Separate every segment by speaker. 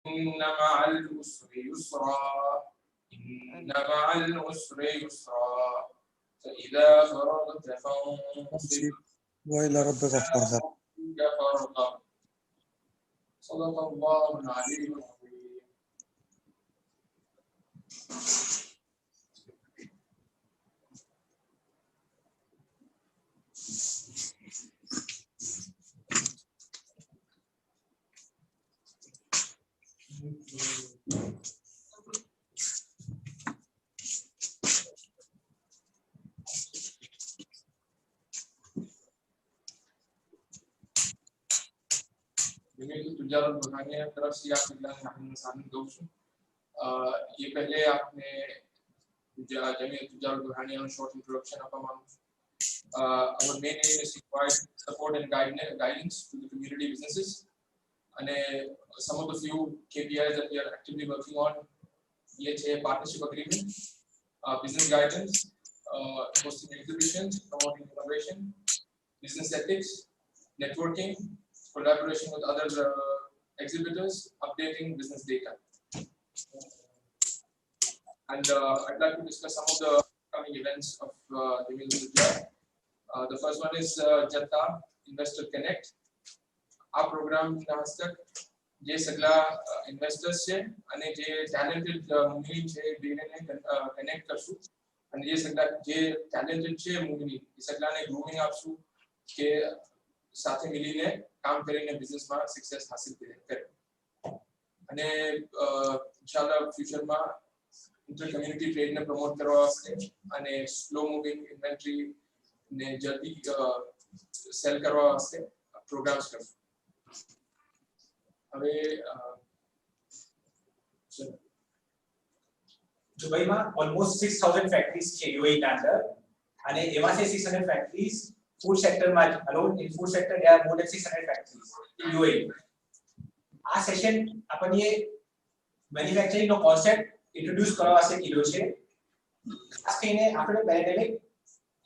Speaker 1: إن مع العسر يسرا إن مع العسر يسرا فإذا فرغت فانصب
Speaker 2: وإلى ربك فارغب.
Speaker 1: فارغب. صدق الله العلي العظيم. जमीयत तुजार बुरहानिया तरफ से आप ये पहले आपने जमीयत तुजार बुरहानिया शॉर्ट इंट्रोडक्शन आपका मालूम our main aim is to provide support and guidance to the community businesses and some of the few KPIs that we are actively working on ये छह partnership agreement business guidance hosting exhibitions promoting innovation business ethics networking collaboration with other exhibitors, updating business data. And I'd like to discuss some of the upcoming events of Jamiyatul Tujjar. The first one is Jatta Investor Connect. Our program હસ્તક જે સગલા investors છે અને જે talented movie છે બેને connect કરશું અને જે સગલા જે ટેલેન્ટેડ છે મૂવી એ સગલાને ગ્રુમિંગ આપશું કે સાથે મળીને કામ કરીને બિઝનેસમાં સક્સેસ હાસિલ કરે અને ઇન્શાલ્લાહ ફ્યુચરમાં ઇન્ટર કમ્યુનિટી ટ્રેડને પ્રમોટ કરવા વાસ્તે અને સ્લો મૂવિંગ ઇન્વેન્ટરી ને જલ્દી સેલ કરવા વાસ્તે પ્રોગ્રામ્સ કરશું હવે
Speaker 3: દુબઈમાં ઓલમોસ્ટ 6000 ફેક્ટરીઝ છે યુએઈ ના અંદર અને એમાંથી 600 factories food sector alone in food sector there are more than 600 factories in UAE. આ સેશન આપણને મેન્યુફેક્ચરિંગ નો કોન્સેપ્ટ ઇન્ટ્રોડ્યુસ કરવા વાસ્તે કીધો છે ખાસ કરીને આપણે પેરેન્ડેમિક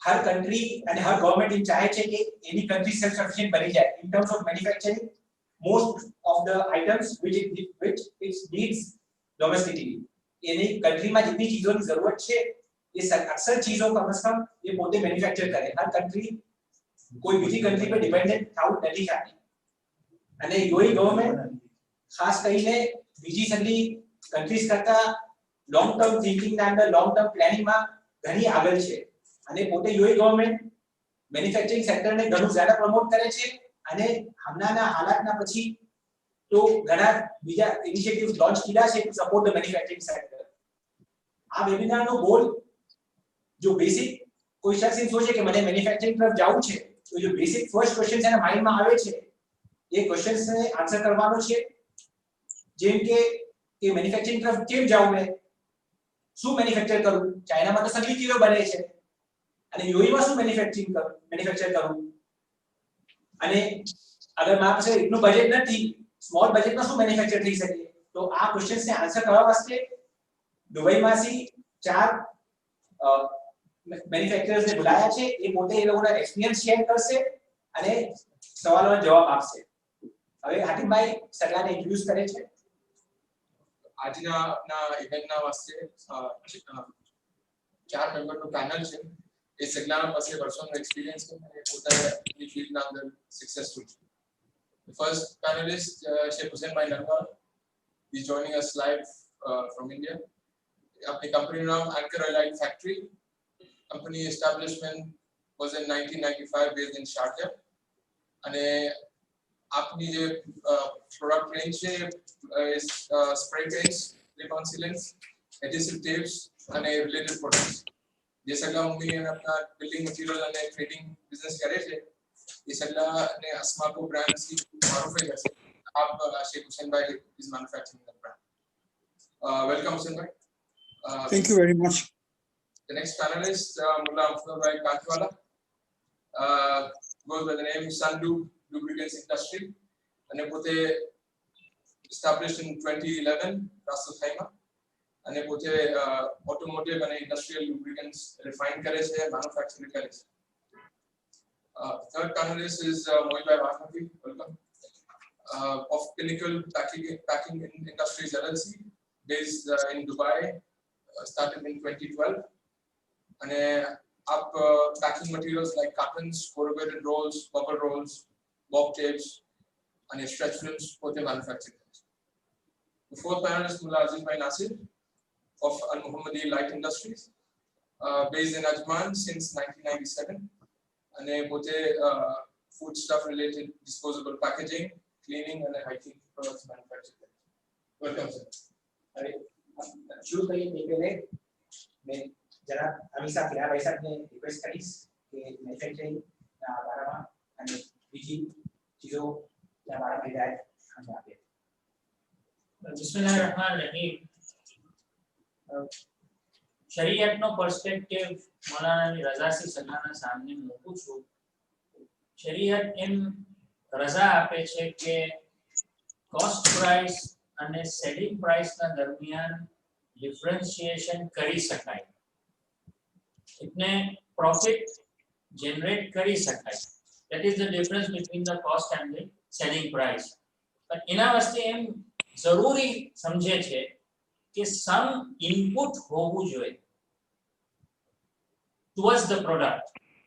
Speaker 3: હર કન્ટ્રી અને હર ગવર્નમેન્ટ એ ચાહે છે કે એની કન્ટ્રી સેલ્ફ સફિશિયન્ટ બની જાય in terms of manufacturing most of the items which it needs domestically એની કન્ટ્રીમાં જેટલી ચીજોની જરૂરત છે એ અક્સર ચીજો કમ સે કમ એ પોતે મેન્યુફેક્ચર કરે હર કન્ટ્રી કોઈ બીજી કન્ટ્રી પર ડિપેન્ડન્ટ થવું નથી ચાહતી અને યુએઈ ગવર્નમેન્ટ ખાસ કરીને બીજી સગલી કન્ટ્રીઝ કરતા લોંગ ટર્મ થિંકિંગ ના અંદર લોંગ ટર્મ પ્લાનિંગ માં ઘણી આગળ છે અને પોતે યુએઈ ગવર્નમેન્ટ મેન્યુફેક્ચરિંગ સેક્ટરને ઘણું જ્યાદા પ્રમોટ કરે છે અને હમણાંના હાલાતના પછી તો ઘણા બીજા ઇનિશિયેટિવ્સ લોન્ચ કર્યા છે to support the manufacturing sector આ વેબિનારનો ગોલ જો બેસિક કોઈ શખ્સ એમ સોચે કે મને મેન્યુફેક્ચરિંગ તરફ જવું છે તો જો બેસિક ફર્સ્ટ ક્વેશ્ચન એના માઇન્ડમાં આવે છે એ ક્વેશ્ચન્સને આન્સર કરવાનો છે જેમ કે મેન્યુફેક્ચરિંગ તરફ કેમ જાવું મેં શું મેન્યુફેક્ચર કરું ચાઇનામાં તો સગળી ચીજો બને છે અને યુએઈમાં શું મેન્યુફેક્ચર કરું અને અગર મારા પાસે એટલું બજેટ નથી સ્મોલ બજેટમાં શું મેન્યુફેક્ચર થઈ શકે તો આ ક્વેશ્ચન્સને આન્સર કરવા વાસ્તે દુબઈમાંથી 4 મેન્યુફેક્ચરર્સને બોલાયા છે એ પોતે એ લોકોના એક્સપિરિયન્સ શેર કરશે અને સવાલોના જવાબ આપશે હવે હાતિમભાઈ સગલાને ઇન્ટ્રોડ્યુસ કરે છે
Speaker 1: આજના આપના ઇવેન્ટના વાસ્તે 4 મેમ્બરનું પેનલ છે એ સગલાના પાસે વર્ષોનો એક્સપિરિયન્સ છે અને પોતાની ફિલ્ડના અંદર સક્સેસફુલ છે The first panelist Sheikh Hussain Bhai Narwal is joining us live from India. अपनी कंपनी नाम Anchor Allied Factory. Company establishment was in 1995 based in Sharjah. અને આપની જે પ્રોડક્ટ રેન્જ છે is spray paints, clip-on sealants, adhesive tapes અને related products. જે સગલા ઉમી આપના building material અને ટ્રેડિંગ બિઝનેસ કરે છે ये सगला ने अस्माको ब्रांड की मारूफ है जैसे आप शेख हुसैन भाई is manufacturing the brand welcome Hussain भाई
Speaker 2: Thank you very much.
Speaker 1: The next panelist Mullah Afzal Bhai Kantiwala goes by the name Sandu Lubricants Industry and pote established in 2011 Ras Al Khaimah અને પોતે automotive અને industrial lubricants refine કરે છે manufacturing કરે છે third panelist is Mohit Bhai Basmati. Welcome. of Pinnacle Packing Industries LLC, based in Dubai, started in 2012. And up packing materials like cartons, corrugated rolls, bubble rolls, bob tapes, and stretch films for the manufacturing. The fourth panelist Mullah Aziz Bhai Nasir of Al Muhammadi Light Industries, based in Ajman since 1997, and both food stuff related disposable packaging, cleaning, and hygiene products manufacturing. Welcome, sir.
Speaker 3: शुरू करिए नहीं पहले मैं जरा अमीसा फिरा भाई साहब ने रिक्वेस्ट करी कि मैन्युफैक्चरिंग बारे में અને બીજી ચીજો ના બારે में हिदायत हम આપે
Speaker 4: બિસ્મિલ્લાહિર્રહમાનિર્રહીમ શરીયતનો પર્સપેક્ટિવ મૌલાનાની રઝાસી સલાહના સામે મૂકું છું. શરીયત એમ રઝા આપે છે કે કોસ્ટ પ્રાઇસ અને સેલિંગ પ્રાઇસના દરમિયાન ડિફરન્શિએશન કરી શકાય, એટલે પ્રોફિટ જનરેટ કરી શકાય. That is the difference between the cost and the selling price. પણ એના વાસ્તે એમ જરૂરી સમજે છે કે સમ ઇનપુટ હોવું જોઈએ towards the product.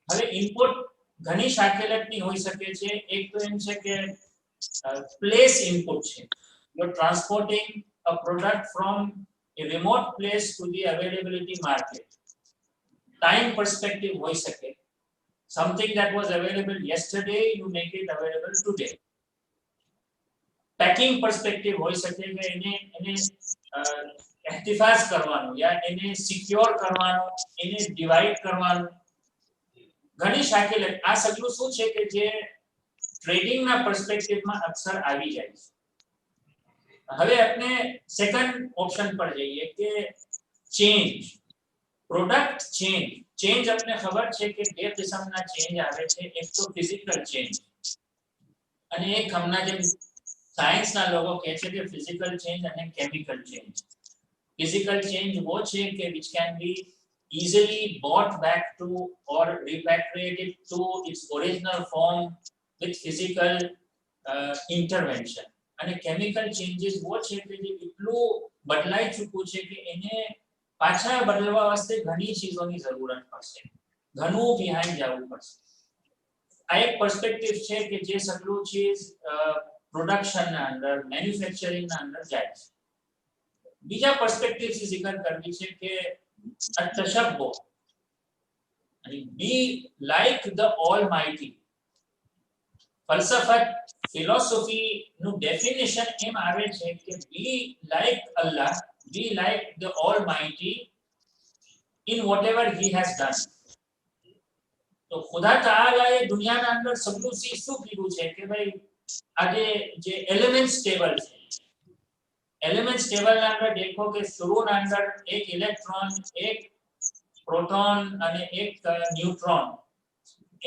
Speaker 4: હવે ઇનપુટ ઘણી શાખેલતની હોઈ શકે છે. એક તો એમ છે કે પ્લેસ ઇનપુટ છે. You are transporting a product from a remote place to the availability market. Time perspective હોઈ શકે. Something that was available yesterday, you make it available today. Packing perspective હોઈ શકે કે એને એહતિફાઝ કરવાનું યા એને સિક્યોર કરવાનું, એને ડિવાઇડ કરવાનું. ઘણી શાખેલત આ સગલું શું છે કે જે ટ્રેડિંગના પર્સપેક્ટિવમાં અક્સર આવી જાય છે. હવે આપણે સેકન્ડ ઓપ્શન પર જઈએ કે ચેન્જ, પ્રોડક્ટ ચેન્જ. ચેન્જ આપણે ખબર છે કે બે કિસ્મના ચેન્જ આવે છે. એક તો ફિઝિકલ ચેન્જ અને એક હમણાં જેમ સાયન્સના લોકો કહે છે કે ફિઝિકલ ચેન્જ અને કેમિકલ ચેન્જ. ફિઝિકલ ચેન્જ वो છે કે which can be easily brought back to or repatriated to its original form with physical intervention. અને કેમિકલ ચેન્જીસ वो છે કે જે એટલું બદલાઈ ચૂક્યું છે કે એને પાછા બદલવા વાસ્તે ઘણી ચીજોની જરૂરત પડશે, ઘણું બિહાઇન્ડ જવું પડશે. આ એક પર્સપેક્ટિવ છે કે જે સગલું ચીજ પ્રોડક્શનના અંદર, મેન્યુફેક્ચરિંગના અંદર જાય છે. બીજા પર્સપેક્ટિવથી જિકર કરવી છે કે અતશબ્બુહ, અને બી લાઈક ધ ઓલમાઇટી. ફલસફા ફિલોસોફી નું ડેફિનેશન એમ આવે છે કે be like Allah, be like the Almighty in whatever he has done. તો ખુદા તાઆલાએ દુનિયાના અંદર સબનું શું કીધું છે કે ભાઈ આજે જે એલિમેન્ટ્સ ટેબલ છે, એલિમેન્ટ્સ ટેબલના અંદર દેખો કે શરૂના અંદર એક ઇલેક્ટ્રોન, એક પ્રોટોન અને એક ન્યુટ્રોન,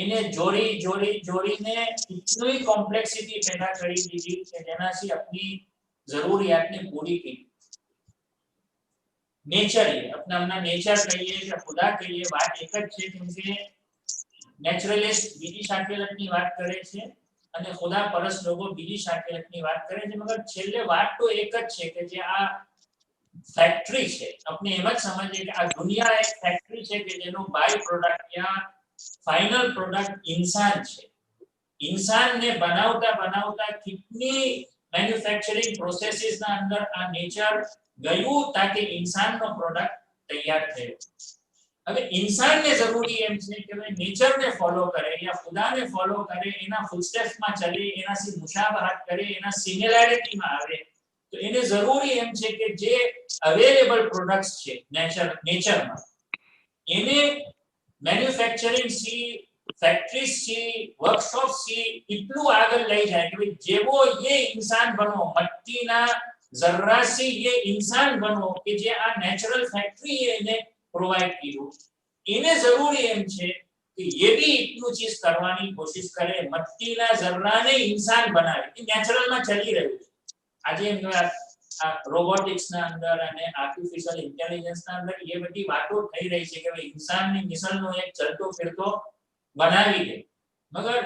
Speaker 4: એને જોડીને इतनी कॉम्प्लेक्सिटी पैदा કરી દીધી કે જેનાથી આપણી જરૂરિયાતને પૂરી કરી. नेचर है अपना अपना नेचर कहिए या खुदा कहिए, बात एक જ છે કેમ કે નેચરલિસ્ટ બીજી શાખેલતની વાત કરે છે અને ખુદા પરસ લોકો બીજી શાખેલતની વાત કરે છે. મગર છેલ્લે વાત તો એક જ છે કે જે આ ફેક્ટરી છે, આપણે એમ જ સમજીએ કે આ દુનિયા એક ફેક્ટરી છે કે જેનો બાય પ્રોડક્ટ या फाइनल प्रोडक्ट इंसान છે. इंसानને બનાવતા બનાવતા કેટલી મેન્યુફેક્ચરિંગ પ્રોસેસીસના અંદર આ નેચર ગયું તાકે इंसानનો પ્રોડક્ટ તૈયાર થયો. હવે इंसानને જરૂરી એમ છે કે ભાઈ નેચરને ફોલો કરે યા ખુદાને ફોલો કરે, એના ફૂટસ્ટેપ્સમાં ચાલે, એનાથી મુશાબહત કરે, એના સિમિલારિટીમાં આવે. તો એને જરૂરી એમ છે કે જે અવેલેબલ પ્રોડક્ટ્સ છે નેચરમાં એને મેન્યુફેક્ચરિંગ सी, फैक्ट्रीज सी, वर्कशॉप सी इतलू आगे लई जाए कि जेवो ये इंसान बनो, मट्टीना जर्रा से ये इंसान बनो कि जे आ नेचुरल फैक्टरी है ने प्रोवाइड कीधु. इने जरूरी एम छे कि ये भी इतनु चीज करवानी कोशिश करे, मट्टीना जर्राने इंसान बनावे. ई नेचुरल में चली રહ્યું છે. આજે आ रोबोटिक्स ना अंदर અને आर्टिफिशियल इंटेलिजेंस ना अंदर ये बड़ी बातों થઈ રહી છે કે इंसान ની મિસાલનો એક ચલતો ફિરતો બનાવી દે. મગર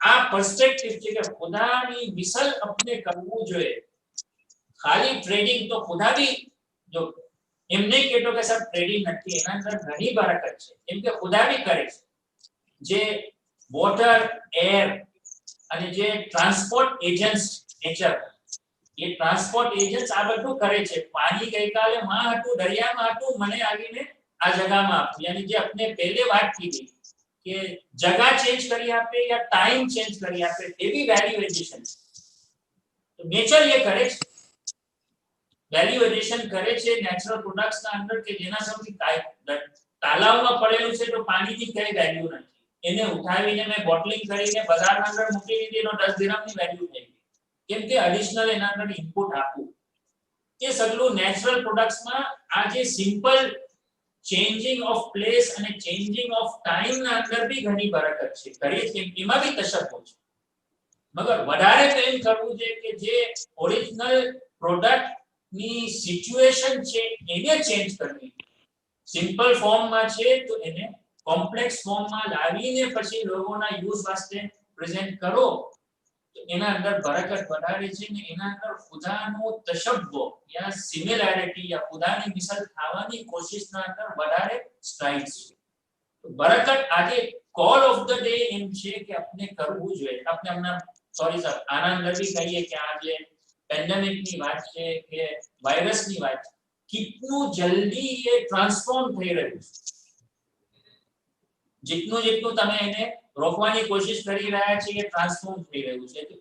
Speaker 4: આ પર્સપેક્ટિવ છે કે ખુદાની મિસલ આપણે કરવું જોઈએ. ખાલી ટ્રેડિંગ તો ખુદા બી જો એમ નહીં કહેતો કે સર ટ્રેડિંગ નથી, એના અંદર ઘણી બરકત છે, કેમ કે ખુદા બી કરે છે. જે વોટર, એર અને જે ટ્રાન્સપોર્ટ એજન્ટ્સ નેચર, એ ટ્રાન્સપોર્ટ એજન્ટ્સ આ બધું કરે છે. પાણી ગઈકાલે માં હતું, દરિયામાં હતું, મને આવીને આ જગામાં આપ્યું. યાની જે આપણે પહેલે વાત કીધી કે જગા ચેન્જ કરી આપે યા ટાઈમ ચેન્જ કરી આપે, એવી વેલ્યુ એડિશન તો નેચર એ કરે છે. વેલ્યુ એડિશન કરે છે નેચરલ પ્રોડક્ટ્સ ના અંદર કે જેના સૌથી તાલાવમાં પડેલું છે તો પાણીની કઈ વેલ્યુ નથી, એને ઉઠાવીને મેં બોટલિંગ કરીને બજારના અંદર મૂકી દીધી તો 10 દિરહમની વેલ્યુ થઈ ગઈ, કેમ કે એડિશનલ એના અંદર ઇનપુટ આપવું. એ સગલું નેચરલ પ્રોડક્ટ્સમાં આ જે સિમ્પલ ચેન્જિંગ ઓફ પ્લેસ અને ચેન્જિંગ ઓફ ટાઈમ ના અંદર બી ઘણી બરકત છે. કરી છે એમાં બી તશબ્બો છે, મગર વધારે તો એમ કરવું છે કે જે ઓરિજિનલ પ્રોડક્ટ ની સિચ્યુએશન છે એને ચેન્જ કરવી. સિમ્પલ ફોર્મમાં છે તો એને કોમ્પ્લેક્સ ફોર્મમાં લાવીને પછી લોકોના યુઝ વાસ્તે પ્રેઝન્ટ કરો તો એના અંદર બરકત વધારે છે ને એના અંદર ખુદાનો તશબ્બો યા સિમિલારિટી યા ખુદાની મિસાલ ખાવાની કોશિશના અંદર વધારે સ્ટ્રાઇક્સ છે. તો બરકત આજે કોલ ઓફ ધ ડે એમ છે કે આપણે કરવું જોઈએ. આપણે હમણાં સોરી સર આના અંદર બી કહીએ કે આજે પેન્ડેમિક ની વાત છે કે વાયરસ ની વાત, કેટલું જલ્દી એ ટ્રાન્સફોર્મ થઈ રહ્યું છે. જેટલું તમે એને રોકવાની કોશિશ કરી રહ્યા છે એ ટ્રાન્સફોર્મ થઈ રહ્યું છે. તો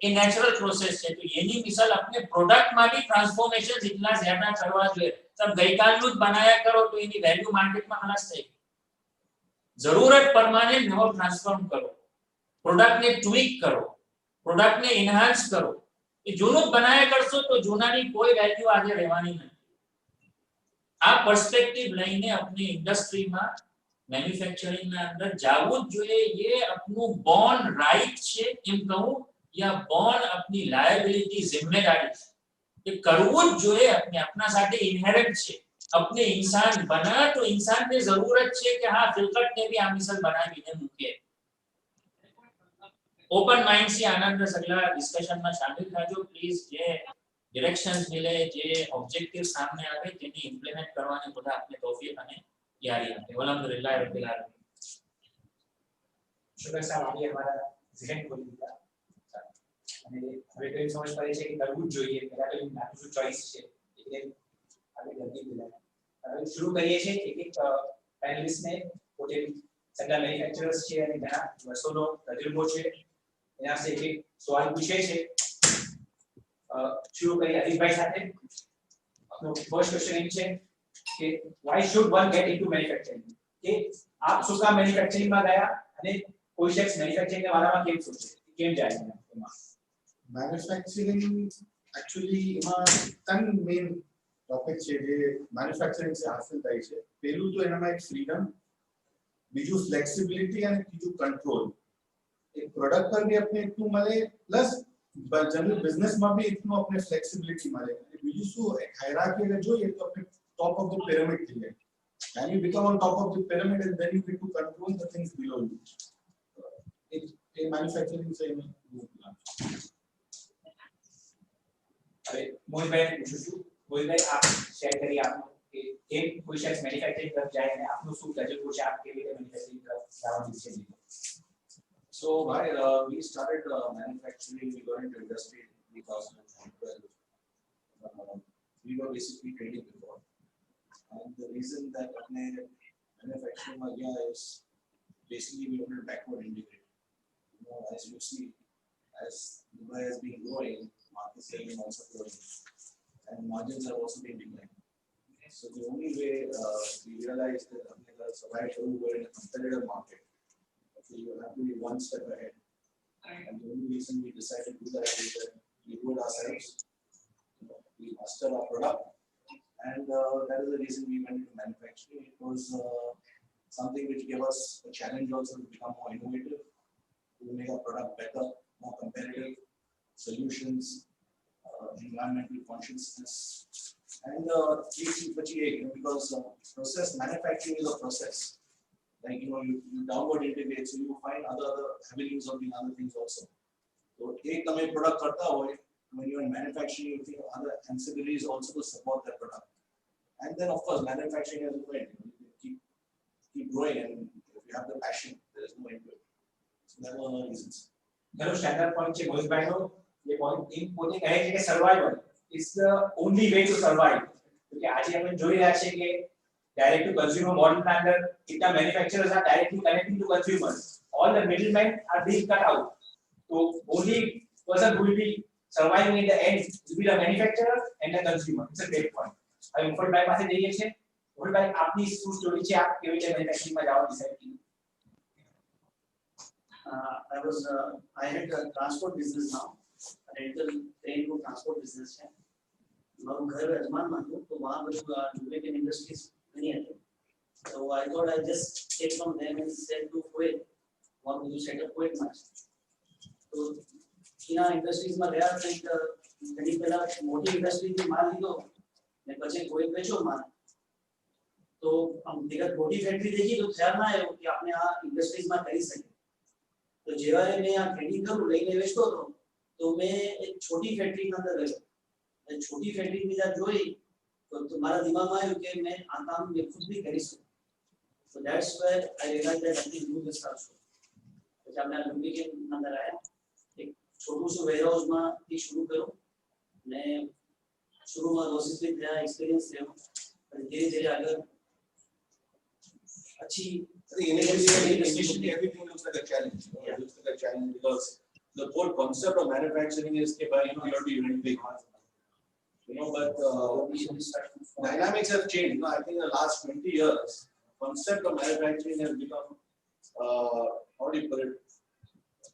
Speaker 4: એ નેચરલ પ્રોસેસ છે. તો એની મિસાલ આપણે પ્રોડક્ટ માં બી ટ્રાન્સફોર્મેશન જેટલા જ્યાદા કરવા જોઈએ. તમે ગઈકાલનું જ બનાયા કરો તો એની વેલ્યુ માર્કેટમાં ખલાસ થઈ ગઈ. જરૂરત પ્રમાણે નવો ટ્રાન્સફોર્મ કરો, પ્રોડક્ટને ટ્વીક કરો, પ્રોડક્ટને એન્હાન્સ કરો. એ જૂનું બનાયા કરશો તો જૂનાની કોઈ વેલ્યુ આજે રહેવાની નથી. આ પર્સપેક્ટિવ લઈને આપણી ઇન્ડસ્ટ્રીમાં મેન્યુફેક્ચરિંગ ના અંદર જાવું જ જોઈએ. ये अपનું બોર્ન રાઈટ છે એમ કહું યા બોર્ન આપની લાયબિલિટી જિમ્મેદારી છે. એ કરવું જ જોઈએ. આપણે આપના સાથે ઇનહેરન્ટ છે. अपने इंसान बना तो इंसान ने जरूरत है कि हाँ फिल्कट ने भी आमिसल बनाવીને મૂકે. ओपन माइंड से आनंद सगला डिस्कशन में शामिल થાજો प्लीज. જે ડિરેક્શન્સ મિલે, જે ઓબ્જેક્ટિવ સામે આવે તેની ઇમ્પ્લિમેન્ટ કરવાની બધા આપણે તૌફીક અને यारी है. अल्हम्दुलिल्लाह रब्बिल आलमीन.
Speaker 3: शुक्र साहब आगे हमारा ज़हन खोल दिया અને હવે તો સમજ પડી છે કે કરવું જ જોઈએ. પહેલા તો નાનું શું ચોઈસ છે એટલે આगे જલ્દી બોલા. હવે શરૂ કરીએ છીએ. એક એક પેનલિસ્ટ ને પોતે સગા મેન્યુફેક્ચરર્સ છે અને ઘણા વર્ષોનો તજુર્બો છે, એના से એક સવાલ પૂછે છે. શરૂ કરીએ હરીશભાઈ સાથે. આપનો ફર્સ્ટ ક્વેશ્ચન એ છે કે why should one get into manufacturing? કે આપ શું કામ મેન્યુફેક્ચરિંગ માં ગયા અને કોઈ શખ્સ મેન્યુફેક્ચરિંગ ના બારામાં કેમ સોચે, કેમ જાય એમાં?
Speaker 5: મેન્યુફેક્ચરિંગ एक्चुअली એમાં ત્રણ મેઇન ટોપિક છે જે મેન્યુફેક્ચરિંગ से હાંસલ થાય છે. પહેલું તો એનામાં એક ફ્રીડમ, બીજું ફ્લેક્સિબિલિટી અને ત્રીજું કંટ્રોલ. એક પ્રોડક્ટ પર બી આપણે એટલું મળે પ્લસ જનરલ બિઝનેસમાં બી એટલું આપણે ફ્લેક્સિબિલિટી મળે. અને બીજું શું એક હાયરાર્કી અગર જોઈએ તો આપણે top of the pyramid thing. When you become on top of the pyramid and then you get to control the things below you. In manufacturing say
Speaker 3: હવે મોહિતભાઈ પૂછું છું. મોહિતભાઈ આપ શેર કરી આપનો કે એક કોઈ શખ્સ મેન્યુફેક્ચરિંગ તરફ જાય અને આપનો શું તજુર્બો છે, આપ કેવી રીતે મેન્યુફેક્ચરિંગ તરફ જવાનું વિશે.
Speaker 6: So we started manufacturing. We got into industry in 2012. We were basically trading before. And the reason that manufacturing area is basically we wanted to backward integrate. You know, as you see, as Dubai has been growing, market share is also growing, and margins have also been declining. So the only way we realized that we survive to go in a competitive market, so you have to be one step ahead. And the only reason we decided to do that is that we do it ourselves. We master our product. And that is the reason we went into manufacturing. It was something which gave us a challenge also to become more innovative, to make our product better, more competitive, solutions, environmental consciousness, and because process manufacturing is a process. like you downward integrate, so you find other avenues of doing other things also. So एक તમે product करता हो, when you're in manufacturing, you think of other ancillaries also to support that product. And then of course manufacturing has a point. Keep growing, and if you have the passion, there is no end to it. So that was one of the reasons.
Speaker 3: ઘણો standard point છે ગોવિંદભાઈનો. એ point એ પોતે કહે છે કે survival is the only way to survive. કે આજે આપણે જોઈ રહ્યા છીએ કે direct to consumer model ના અંદર કેટલા manufacturers are directly connecting to consumers. All the middlemen are being cut out. So only person who will be surviving in the end will be the manufacturer and the consumer. It's a great point. હવે મુફતભાઈ પાસે જઈએ છે. મુફતભાઈ આપની શું story છે, આપ કેવી રીતે મેન્યુફેક્ચરિંગ માં જવા ડિસાઈડ કર્યું?
Speaker 7: I had a transport business now, rental train को transport business है. मैं घर अजमान मानूं तो वहाँ पर lubricant industries नहीं आते. So I thought I just take from them and sell to Kuwait. Want to set up Kuwait match. तो इन industries में गया तो एक कहीं पहला मोटी industry की माल ली तो मैं बचे Kuwait बेचो माल. तो हम देखा मोटी फैक्ट्री देखी तो ख्याल ना आया कि आपने यहाँ industries में करी सके. तो जेवारे में यहाँ ट्रेडिंग करूँ लईने वेचतो હતો तो मैं एक छोटी फैक्ट्री में अंदर गयो. मैं छोटी फैक्ट्री में जब જોઈ तो तुम्हारा दिमाग में आया कि मैं આ કામ मैं खुद भी કરી શકું. So that's where I realized that I can do this also. तो जब मैं लुब्रिकेंट अंदर आया एक छोटू सा वेयरहाउस में ही शुरू करो. मैं शुरू में लॉसेस भी था, एक्सपीरियंस लिया, पर धीरे-धीरे आगे अच्छी
Speaker 6: Initially, everything looks like a challenge. It looks like a challenge because the whole concept of manufacturing is that you have to be really big. But dynamics have changed. I think in the last 20 years, concept of manufacturing has become, how do you put it?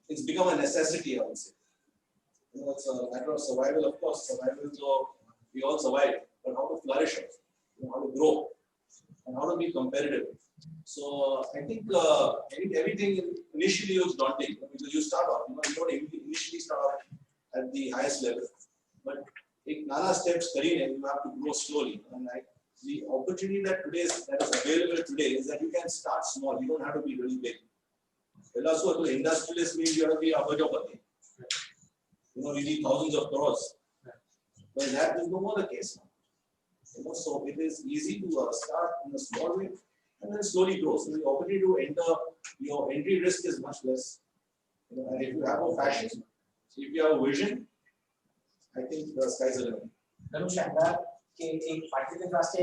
Speaker 6: It's become a necessity, I would say. It's a matter of survival, of course. Survival, so we all survive, but how to flourish, how to grow, and how to be competitive. So I think everything initially was daunting because you start off, you don't initially start off at the highest level, but take nana steps karine, you have to grow slowly. And the opportunity that is available today is that you can start small. You don't have to be really big. Also, to industrialist means you have to be abajopati. You need thousands of crores. But that is no more the case now. So it is easy to start in a small way and then slowly grow. So the opportunity to enter, your entry risk is much less. And if you have a passion, if you have a vision, I think the sky's the limit.
Speaker 3: ઘણું શાનદાર કે એક participant પાસે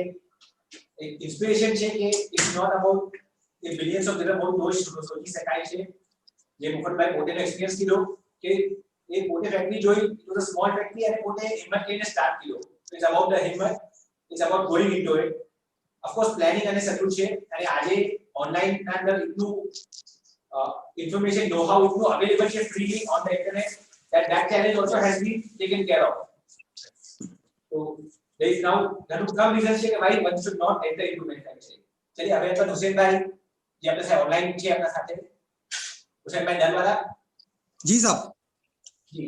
Speaker 3: એક inspiration છે કે it's not about a billions of dollar બહુ દોષ સોચી શકાય છે. જે મુફતભાઈ પોતેનો એક્સપિરિયન્સ કીધો કે એ પોતે ફેક્ટરી જોઈ તો સ્મોલ ફેક્ટરી અને પોતે હિંમત લઈને સ્ટાર્ટ કર્યો. ઇટ્સ અબાઉટ ધ હિંમત, it's about going into it. Of course planning અને સગળું છે અને આજે ઓનલાઈન ના અંદર એટલું ઇન્ફોર્મેશન નો હાઉ એટલું અવેલેબલ છે freely on the internet that challenge also has been taken care of. So there is now some reasons why one should not enter into manufacturing. चलिए अभी अपन हुसैन भाई जी अपने से ऑनलाइन છે अपना સાથે हुसैन भाई नलवाला
Speaker 2: जी साहब
Speaker 3: जी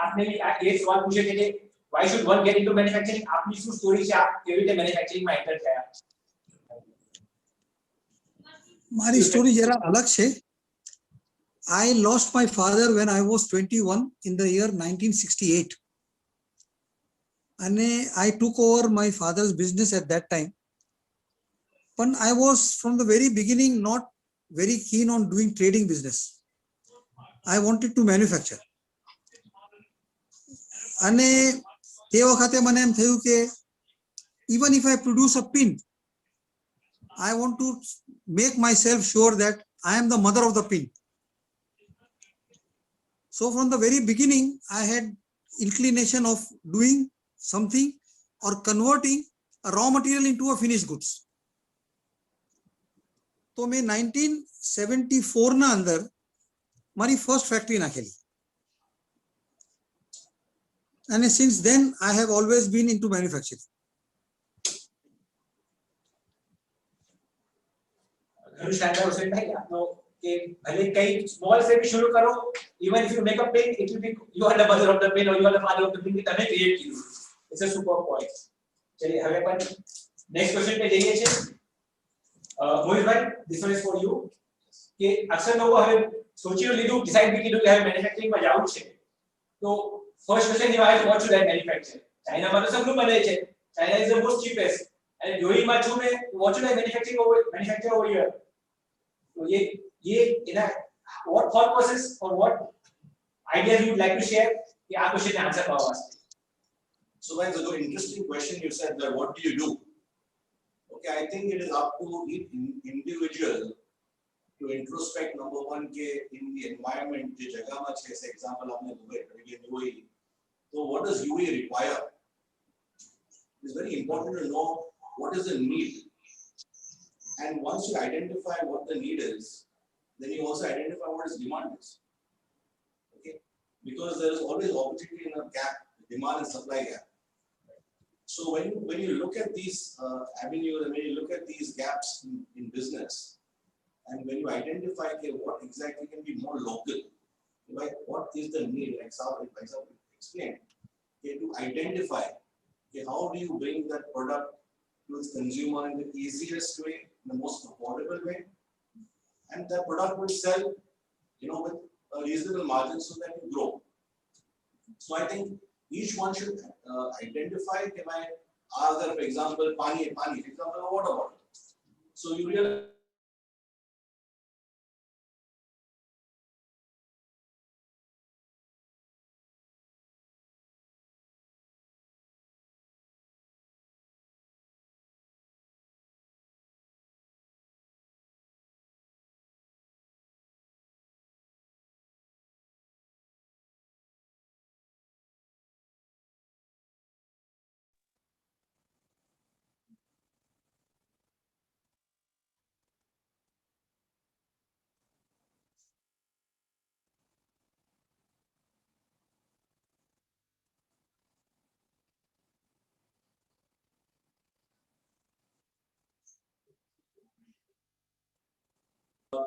Speaker 3: आपने ये सवाल पूछे थे कि why should one get into manufacturing. आपकी શું સ્ટોરી છે, आप કેવી રીતે મેન્યુફેક્ચરિંગ માં એન્ટર થયા?
Speaker 2: મારી સ્ટોરી જરા અલગ છે. I lost my father when I was 21 in the year 1968. And I took over my father's business at that time. But I was from the very beginning not very keen on doing trading business. I wanted to manufacture. And તે વખતે મને એમ થયું કે even if I produce a pin, I want to make myself sure that I am the mother of the pin. So from the very beginning, I had inclination of doing something or converting a raw material into a finished goods. तो मैं 1974 ના અંદર મારી first factory નાખેલી. And since then, I have always been into manufacturing.
Speaker 3: ઘણું શાનદાર હુસૈન ભાઈ આપનો કે ભલે કઈ સ્મોલ से भी शुरू करो, even if you make a pin, it will be you are the mother of the pin or you are the father of the pin. તમે ક્રિએટ કર્યું. It's a super point. ચલિए હવે अपन नेक्स्ट क्वेश्चन पे જઈએ છે. Mohit bhai, this one is for you. કે અક્ષર લોકો હવે સોચી લીધું ડિસાઈડ બી કીધું કે હવે મેન્યુફેક્ચરિંગ માં જવું છે તો ફર્સ્ટ ક્વેશ્ચન એ આવે વોટ શુડ આઈ મેન્યુફેક્ચર ચાઇનામાં તો સબનું બને છે China is the most cheapest અને યુએઈ માં છું મે what should I manufacture over here તો ये એના what thought process or what ideas you would like to share कि આ ક્વેશ્ચન ને આન્સર કરવા વાસ્તે.
Speaker 6: So that's a good interesting question. You said that what do you do? Okay, I think it is up to each individual to introspect number one ke in the environment je jagah ma che say example aapne Dubai UAE. So what does UAE require? It's very important to know what is the need. And once you identify what the need is, then you also identify what is demand is. Okay, because there is always opportunity in a gap, demand and supply gap. So when you look at these avenues and when you look at these gaps in business, and when you identify okay, what exactly can be more local, like what is the need, like example explain, okay, to identify okay, how do you bring that product to its consumer in the easiest way, in the most affordable way, and that product will sell, you know, with a reasonable margin so that you grow. So I think each one should identify कि मैं अगर for example पानी for example a water bottle. So you realize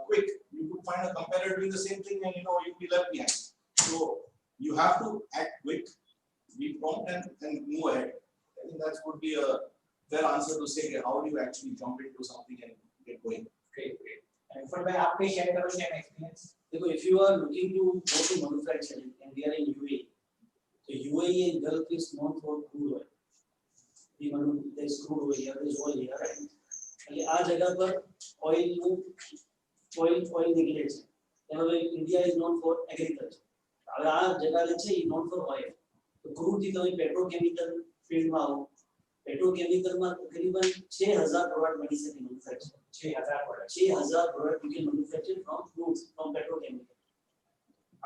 Speaker 6: quick, you could find a competitor doing the same thing and you know you'll be left behind. So you have to act quick, be prompt and move ahead. I think that would be a fair answer to say how do you actually jump into something and get going.
Speaker 3: Great. And for my आप पे share करो share experience.
Speaker 7: देखो, if you are looking to go to manufacturing and we are in UAE, so UAE and Gulf is known for crude oil. There is crude oil here, there is oil here, right? એટલે આ જગહ પર oil નીકળે છે. એમાં India is known for agriculture. હવે આ જગહ જે છે એ known for oil. તો crude થી તમે petrochemical field માં આવો. petrochemical માં તકરીબન 6000 પ્રોડક્ટ બની શકે manufacture.
Speaker 3: 6000 product.
Speaker 7: 6000 product you can manufacture from crude, from petrochemical.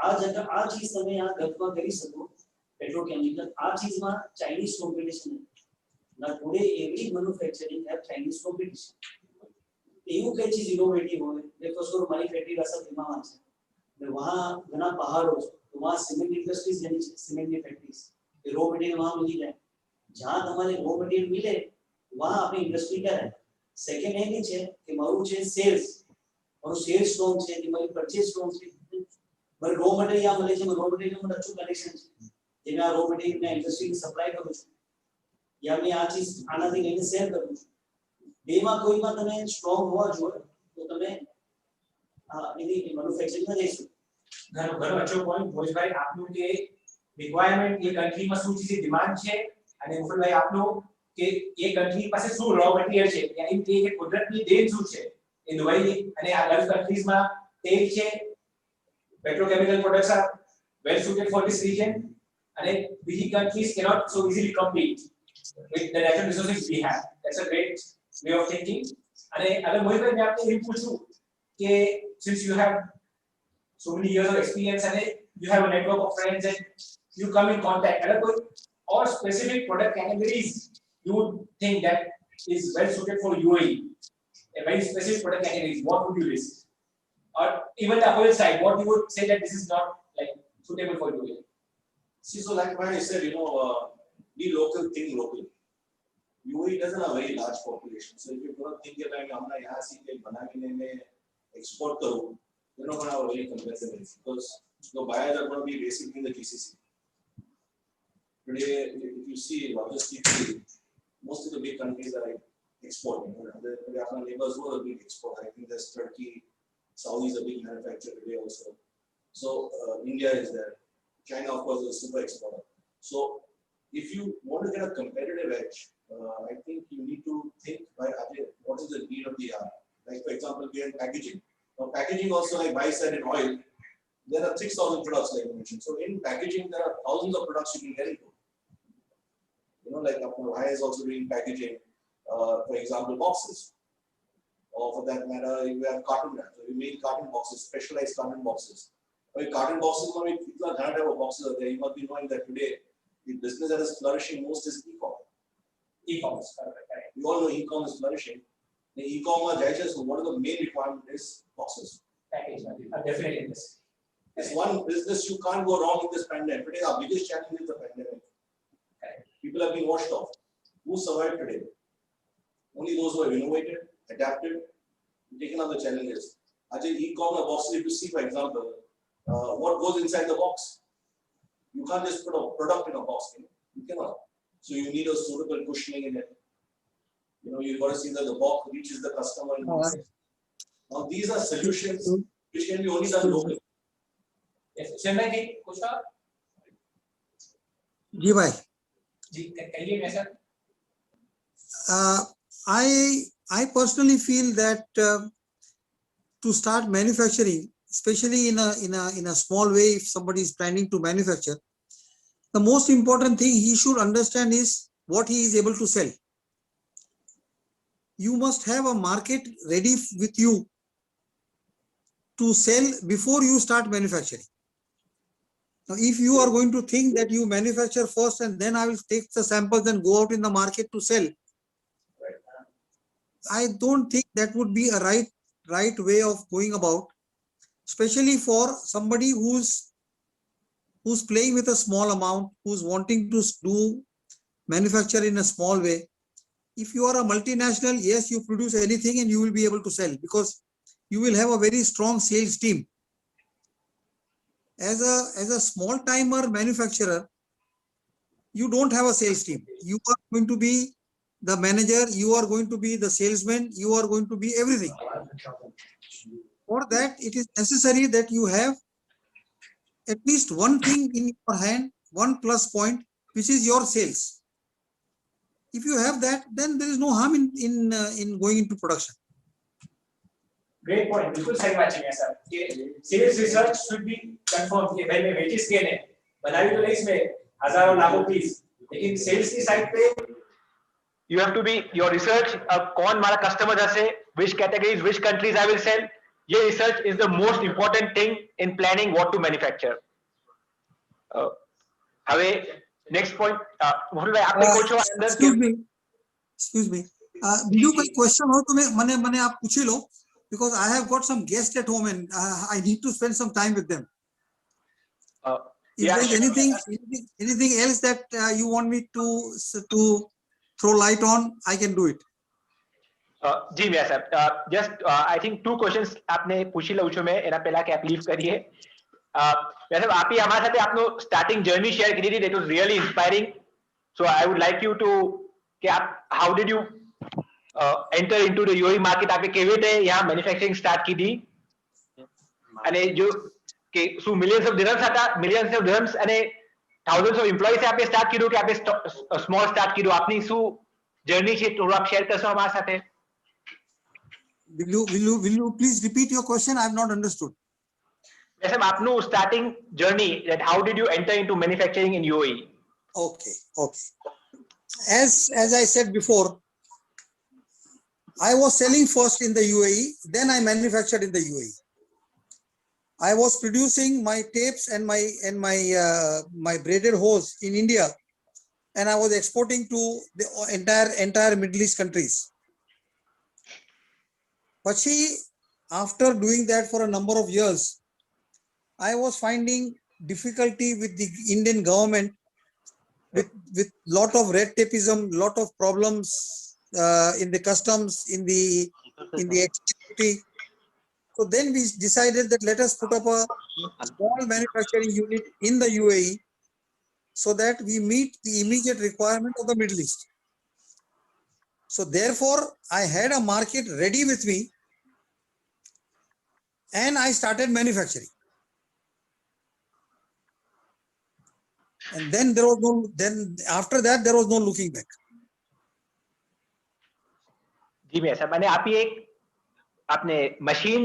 Speaker 7: આ જગહ આ ચીજ તમે આ ગલ્ફમાં કરી શકો petrochemical. આ ચીજમાં Chinese competition. Now today every manufacturing have Chinese competition. એવું કઈ ચીજ ઇનોવેટિવ હોય देखो सर हमारी फैक्ट्री का सब दिमाग है मैं वहां घना पहाड़ों तो वहां सीमेंट इंडस्ट्रीज यानी सीमेंट की फैक्ट्रीज रॉ मटेरियल वहां मिल जाए जहां તમારે रॉ मटेरियल मिले वहां अपनी इंडस्ट्री करे सेकंड है છે કે મારું છે સેલ્સ મારું સેલ્સ સ્ટ્રોંગ છે કે મારી પરચેસ સ્ટ્રોંગ છે મારું रॉ मटेरियल આ મળે છે રॉ मटेरियल માં અચ્છું કનેક્શન છે જે મેં આ रॉ मटेरियल ને ઇન્ડસ્ટ્રીને સપ્લાય કરું છું या मैं આ ચીજ આનાથી લઈને શેર કરું છું બેમાં કોઈમાં તમે સ્ટ્રોંગ હોવા જોઈએ તો તમે એની મેન્યુફેક્ચરિંગમાં જઈશું.
Speaker 3: ઘણો અચ્છો પોઈન્ટ ભોજભાઈ આપનું કે રિક્વાયરમેન્ટ એ કન્ટ્રીમાં શું ચીજની ડિમાન્ડ છે અને મુફતભાઈ આપનું કે એ કન્ટ્રી પાસે શું રો મટીરીયલ છે યાની કે કુદરતની દેન શું છે એ દુબઈ અને આ ગલ્ફ કન્ટ્રીઝમાં તેલ છે petrochemical products are well suited for this region and big countries cannot so easily compete with the natural resources we have. That's a great way of thinking. And अगर मोहित भाई मैं आपसे ये पूछूं कि since you have so many years of experience and you have a network of friends and you come in contact, अगर कोई और specific product categories you would think that is well suited for UAE, a very specific product categories, what would you list? Or even the opposite side, what you would say that this is not like suitable for UAE?
Speaker 6: See, so like what I said, you know, be local, think locally. UAE doesn't have a very large population, so if you don't think that हमने यहाँ से एक बनाने में export करूँ, you're not going to have a very competitive edge because the buyers are going to be basically in the GCC. Today, if you see logistically, most of the big countries are like exporting. Our neighbors were a big exporter. I think there's Turkey, Saudi is a big manufacturer today also. So India is there. China, of course, is a super exporter. So if you want to get a competitive edge, I think you need to think what is the need of the hour. Like for example, we are in packaging. Now packaging also, like Bhai said in oil, there are 6,000 products like you mentioned. So in packaging, there are thousands of products you can get into. You know, like Bhai is also doing packaging, for example, boxes. Or for that matter, you have carton wrap. So you make carton boxes, specialized carton boxes. Or carton boxes, type of boxes are there. You must be knowing that today, the business that is flourishing most is e-com.
Speaker 3: E-commerce, correct.
Speaker 6: We all know e-com is flourishing. The e-commerce, so what are the main requirement is boxes.
Speaker 3: Package, definitely industry.
Speaker 6: It's one business you can't go wrong in this pandemic. Today, our biggest challenge is the pandemic. People have been washed off. Who survived today? Only those who have innovated, adapted, taken on the challenges. Ajay, e-commerce boxes, if you see, for example, what goes inside the box? You can't just put a product in a box. You cannot. So you need a suitable cushioning in it. You know, you've got to see that the box reaches the customer. Now these are solutions which can be only done locally.
Speaker 3: Yes, Chenna ji, kuch aur?
Speaker 2: जी भाई,
Speaker 3: जी, कहिए कैसा?
Speaker 2: I personally feel that to start manufacturing, especially in a small way, if somebody is planning to manufacture, the most important thing he should understand is what he is able to sell. You must have a market ready with you to sell before you start manufacturing. Now, if you are going to think that you manufacture first and then I will take the samples and go out in the market to sell, I don't think that would be a right way of going about, especially for somebody who's playing with a small amount, who's wanting to do manufacture in a small way. If you are a multinational, yes, you produce anything and you will be able to sell because you will have a very strong sales team. As a small timer manufacturer, you don't have a sales team. You are going to be the manager, you are going to be the salesman, you are going to be everything. For that, it is necessary that you have at least one thing in your hand, one plus point, which is your sales. If you have that, then there is no harm in going into production.
Speaker 3: Great point. बिल्कुल सही बात है sir कि sales research should be confirmed कि भाई मैं weightage के ने बनाई तो नहीं इसमें हजारों लाखों पीस लेकिन सेल्स की साइड पे you have to be your research कौन हमारा कस्टमर जैसे which categories which countries I will sell ये research is the most important thing in planning what to manufacture. હવે next point મોહન ભાઈ આપને પૂછો અંદર
Speaker 2: excuse me બીજું કોઈ ક્વેશ્ચન હોય તો મને આપ પૂછી લો because I have got some guests at home and I need to spend some time with them. If there is anything else that you want me to throw light on, I can do it.
Speaker 3: जी मैं sir just I think two questions आपने पूછી લઉં છું मैं એના પહેલા cap leave કરીએ वैसे आप ही हमारे साथ आपનો સ્ટાર્ટિંગ જર્ની શેર કરી હતી that was really inspiring, so I would like you to કે આપ how did you enter into the UAE market, आपने કેવી રીતે यहाँ મેન્યુફેક્ચરિંગ સ્ટાર્ટ की અને જો કે શું millions of dirhams અને thousands of employees આપે સ્ટાર્ટ કર્યું કે આપે સ્મોલ સ્ટાર્ટ કર્યું, આપની શું જર્ની છે થોડું આપ શેર કરશો અમારા સાથે?
Speaker 2: Will you please repeat your question? I have not understood.
Speaker 3: Yes, आपનું starting journey, that how did you enter into manufacturing in UAE?
Speaker 2: Okay. As I said before, I was selling first in the UAE, then I manufactured in the UAE. I was producing my tapes and my braided hose in India, and I was exporting to the entire Middle East countries. But after doing that for a number of years, I was finding difficulty with the Indian government, with lot of red tapeism, lot of problems in the customs, in the exchange. So then we decided that let us put up a small manufacturing unit in the UAE so that we meet the immediate requirement of the Middle East. So therefore, I had a market ready with me and I started manufacturing. And then there was no, then after that, there was no looking back.
Speaker 8: जी मैं ऐसा मैंने आप ही एक आपने machine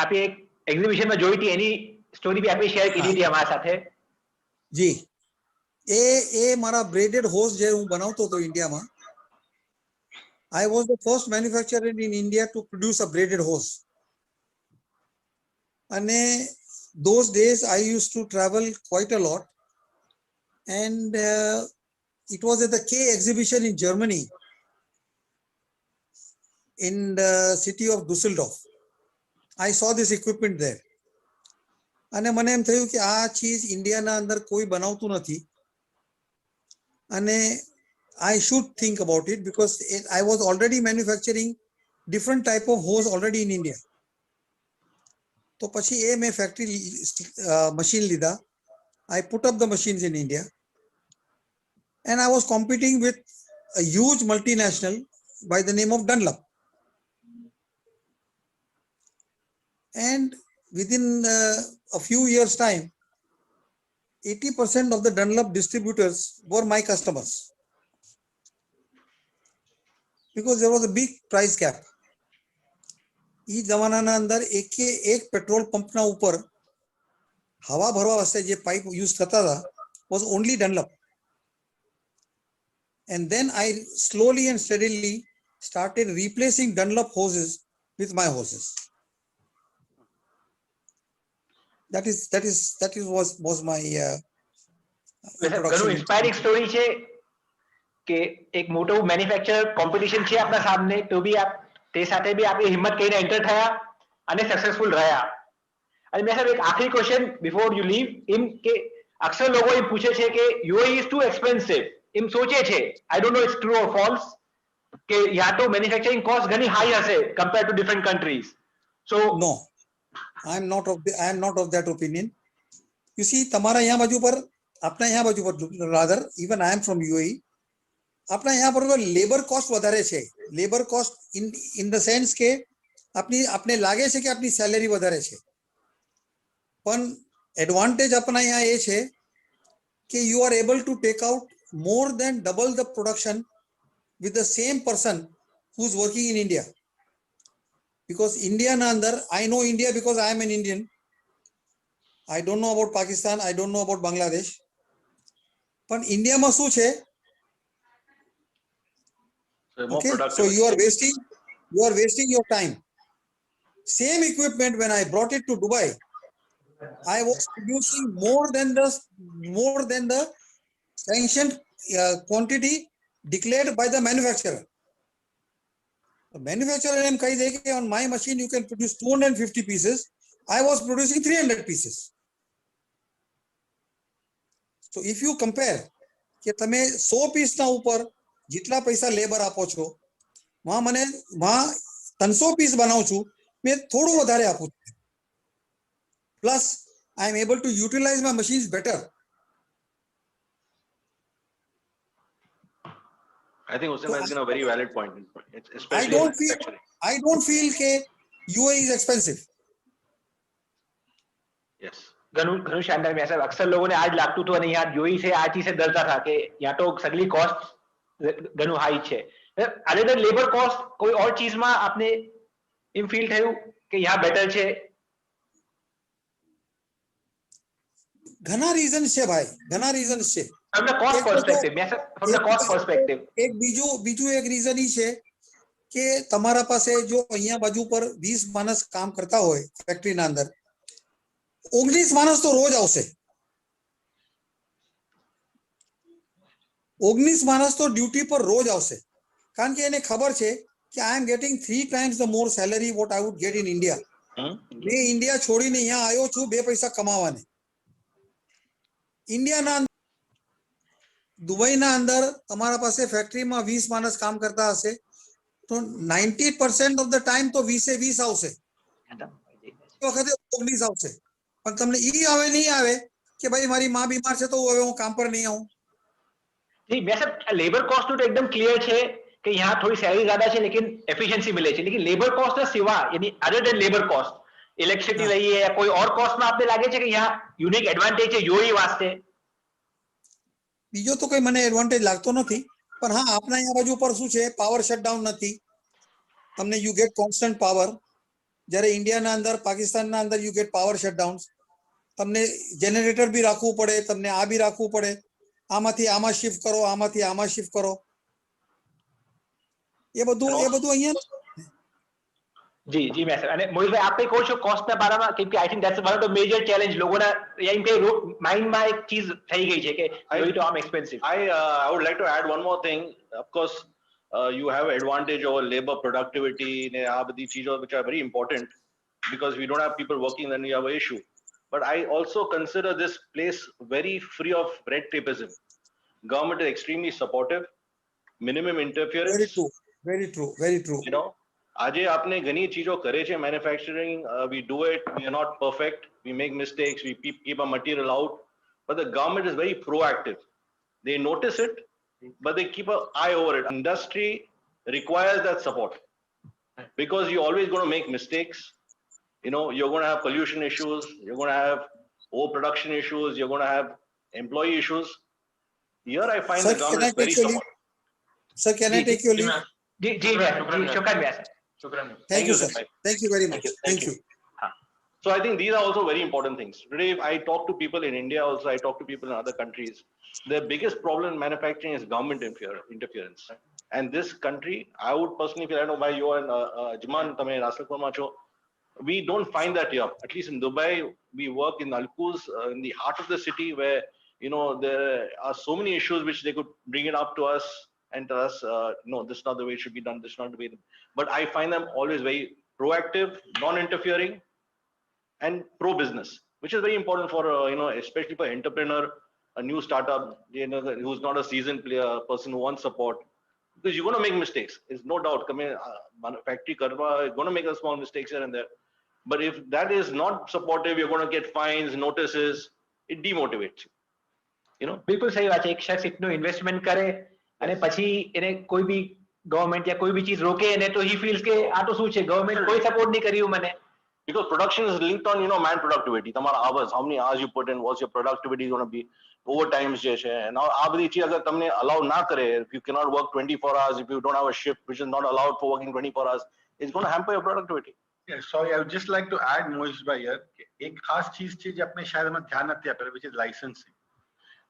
Speaker 8: आप ही एक exhibition में જોઈ હતી એની સ્ટોરી બી આપે શેર કરી હતી અમારા સાથે
Speaker 2: जी ए मारा ब्रेडेड होस जे હું બનાવતો હતો ઇન્ડિયામાં. I was the first manufacturer in India to produce a braided hose. And those days I used to travel quite a lot. And it was at the K exhibition in Germany, in the city of Dusseldorf. I saw this equipment there. અને મને એમ થયું કે આ ચીજ ઇન્ડિયાના અંદર કોઈ બનાવતું નથી અને I should think about it because I was already manufacturing different type of hose already in India. તો પછી એ મેં ફેક્ટરી મશીન લીધા. I put up the machines in India and I was competing with a huge multinational by the name of Dunlop. And within a few years time, 80% of the Dunlop distributors were my customers. Because there was a big price gap. ई जमानाના અંદર એક petrol પંપના ઉપર હવા ભરવા વાસ્તે જે pipe use થતા હતા was only Dunlop. And then I slowly and steadily started replacing Dunlop hoses with my hoses. That was my
Speaker 8: ઘણું inspiring story છે કે એક મોટો મેન્યુફેક્ચર કોમ્પિટિશન છે આપણા સામે તો બી આપ તે સાથે બી આપે હિંમત કરીને એન્ટર થયા અને સક્સેસફુલ રહ્યા. અને મેં સાહેબ એક આખરી ક્વેશ્ચન બિફોર યુ લીવ એમ કે અક્સર લોકો એમ પૂછે છે કે યુએઈ ઇઝ ટુ એક્સપેન્સિવ એમ સોચે છે I don't know it's true or false કે યા તો મેન્યુફેક્ચરિંગ કોસ્ટ ઘણી હાઈ હશે compare to different countries. So
Speaker 2: No, I am not of that opinion. You see, તમારા यहाँ बाजू पर अपना यहाँ बाजू पर rather even I am from UAE. अपना यहाँ पर लेबर कॉस्ट વધારે છે. Labour cost in the sense કે આપને લાગે છે કે આપની સેલેરી વધારે છે. પણ એડવાન્ટેજ આપના यहाँ એ છે કે you are able to take out more than double the production with the same person who is working in India. Because India na andar, I know India because I am an Indian. I don't know about Pakistan, I don't know about Bangladesh. But India ma શું છે? Okay, so you are wasting your time. Same equipment when I brought it to Dubai, I was producing more than the sanctioned quantity declared by the manufacturer. The manufacturer em kahi de ke on my machine you can produce 250 pieces. I was producing 300 pieces. So if you compare કે તમે 100 piece ના ઉપર જેટલા પૈસા labour આપો છો મને 300 piece બનાવું છું મેં થોડું વધારે આપું છું. Plus I am able to utilize my machines better.
Speaker 8: I think Usman has been a very valid point.
Speaker 2: I don't feel કે UAE is expensive.
Speaker 8: Yes. ઘણું શાનદાર મેં સાહેબ અક્સર લોકોને આજ લાગતું હતું અને यहाँ જોઈ છે આ ચીજ ડરતા था કે यहाँ તો સગલી કોસ્ટ ઘણું હાઈ છે. અધર લેબર કોસ્ટ કોઈ ઓર ચીજમાં આપને એમ ફીલ થયું કે यहाँ બેટર છે?
Speaker 2: ઘણા રીઝન્સ છે ભાઈ, ઘણા રીઝન્સ છે.
Speaker 8: From the cost perspective, yes, from the cost perspective.
Speaker 2: એક બીજું એક રીઝન ઈ છે કે તમારા પાસે જો અહીંયા બાજુ પર 20 માણસ કામ કરતા હોય ફેક્ટરીના અંદર 19 માણસ તો રોજ આવશે. 19 માણસ તો ડ્યુટી પર રોજ આવશે કારણ કે એને ખબર છે કે I am getting 3 times the more salary what I would get in India. મેં ઇન્ડિયા છોડીને અહીંયા આવ્યો છું 2 પૈસા કમાવાને. ઇન્ડિયાના દુબઈના અંદર તમારા પાસે ફેક્ટરીમાં 20 માણસ કામ કરતા હશે તો 90% ઓફ ધ ટાઈમ તો 20 આવશે. વખતે 19 આવશે. પણ તમને ઈ આવે નહીં આવે કે ભાઈ મારી માં બીમાર છે તો હવે હું કામ પર નહીં આવું.
Speaker 8: જી મેં સાહેબ લેબર કોસ્ટ તો એકદમ ક્લિયર છે કે यहाँ थोड़ी सैलरी ज्यादा છે लेकिन एफिशिएंसी मिले છે, लेकिन लेबर कॉस्ट ના સિવા यानी other than labour cost electricity લઈએ या कोई और कॉस्ट में आपने लागे છે કે यहाँ યુનિક એડવાન્ટેજ છે યુઈ વાસ્તે?
Speaker 2: બીજો તો કઈ મને એડવાન્ટેજ લાગતો નથી, પણ હા આપણા અહીંયા બાજુ પર શું છે, પાવર શટડાઉન નથી, તમને યુ ગેટ કોન્સ્ટન્ટ પાવર. જ્યારે ઇન્ડિયાના અંદર, પાકિસ્તાનના અંદર યુ ગેટ પાવર શટડાઉન. તમને જનરેટર બી રાખવું પડે, તમને આ બી રાખવું પડે, આમાંથી આમાં શિફ્ટ કરો, આમાંથી આમાં શિફ્ટ કરો. એ બધું અહીંયા
Speaker 8: જી જી મેં સર. અને મોહિતભાઈ આપ કઈ કહો છો કોસ્ટ ના બારામાં? કેમ કે I think that's one of the major challenge લોકોના એમ કે માઇન્ડમાં એક ચીજ થઈ ગઈ છે કે યુઈ તો આમ expensive.
Speaker 6: I would like to add one more thing. Of course, you have advantage over labor productivity ne aa badi cheezo which are very important because we don't have people working, then we have an issue. But I also consider this place very free of red tapeism. Government is extremely supportive, minimum interference.
Speaker 2: very true.
Speaker 6: You know, આજે આપણે ઘણી ચીજો કરે છે manufacturing, we do it, we are not perfect, we make mistakes, we keep our material out, but the government is very proactive. They notice it, but they keep an eye over it. Industry requires that support because you're always going to make mistakes. You know, you're going to have pollution issues, you're going to have overproduction issues, you're going to have employee issues. Here I find
Speaker 2: Sir,
Speaker 6: the government is very supportive.
Speaker 2: Sir, can I take your leave?
Speaker 8: જી જી શુક્રિયા sir.
Speaker 2: Thank you, sir. Thank you very much. Thank you.
Speaker 6: So I think these are also very important things. Today, if I talk to people in India also, I talk to people in other countries. The biggest problem in manufacturing is government interference. And this country, I would personally feel, I know why you and Ajman, tame Rasalpur cho, we don't find that here. At least in Dubai, we work in Al Quoz, in the heart of the city where, you know, there are so many issues which they could bring it up to us and tell us, no, this is not the way it should be done, this is not the way. But I find them always very proactive, non-interfering, and pro-business, which is very important for, you know, especially for entrepreneur, a new startup, you know, who's not a seasoned player, person who wants support. Because you're going to make mistakes. There's no doubt. Factory karva, you're going to make a small mistakes here and there. But if that is not supportive, you're going to get fines, notices. It demotivates you. You know?
Speaker 8: બિલકુલ સહી વાત છે. એક શખ્સ એટલું investment કરે અને પછી એને કોઈ બી ગવર્મેન્ટ યા કોઈ બી ચીજ રોકે ને તો he feels કે આ તો શું છે, ગવર્મેન્ટ કોઈ સપોર્ટ નહીં કર્યું મને.
Speaker 6: Because production is linked on, you know, man productivity. Tamara hours, how many hours you put in, what's your productivity is going to be, overtime je છે. Now આ બધી ચીજ અગર તમને allow ના કરે, if you cannot work 24 hours, if you don't have a shift which is not allowed for working 24 hours, it's going to hamper your productivity.
Speaker 5: Yeah, sorry, I would just like to add, Mohish bhai, here, एक खास चीज थी जो अपने शायद में ध्यान नहीं आता, which is licensing.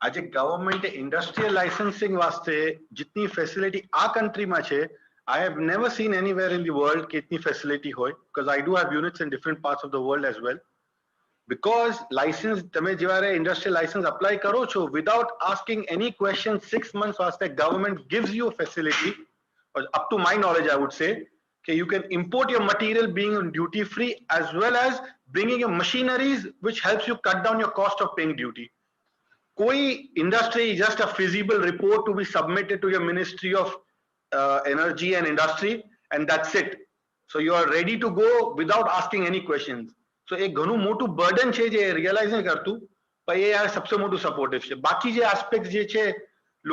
Speaker 5: आज गवर्नमेंट इंडस्ट्रियल लाइसेंसिंग वास्ते जितनी फैसिलिटी आ कंट्री में छे, I have never seen anywhere in the world कि इतनी फैसिलिटी होय, because I do have units in different parts of the world as well. Because license તમે જ્યારે industrial license apply કરો છો, without asking any question, 6 months वास्ते government gives you a facility, or up to my knowledge I would say, that you can import your material being on duty free as well as bringing your machineries which helps you cut down your cost of paying duty. Koi industry is just a feasible report to be submitted to your Ministry of Energy and Industry, and that's it. So you are ready to go without asking any questions. So एक घणું મોટું burden છે જે realize નહીં કરતું, પણ એ આ સબસે મોટું supportive છે. બાકી જે aspects જે છે,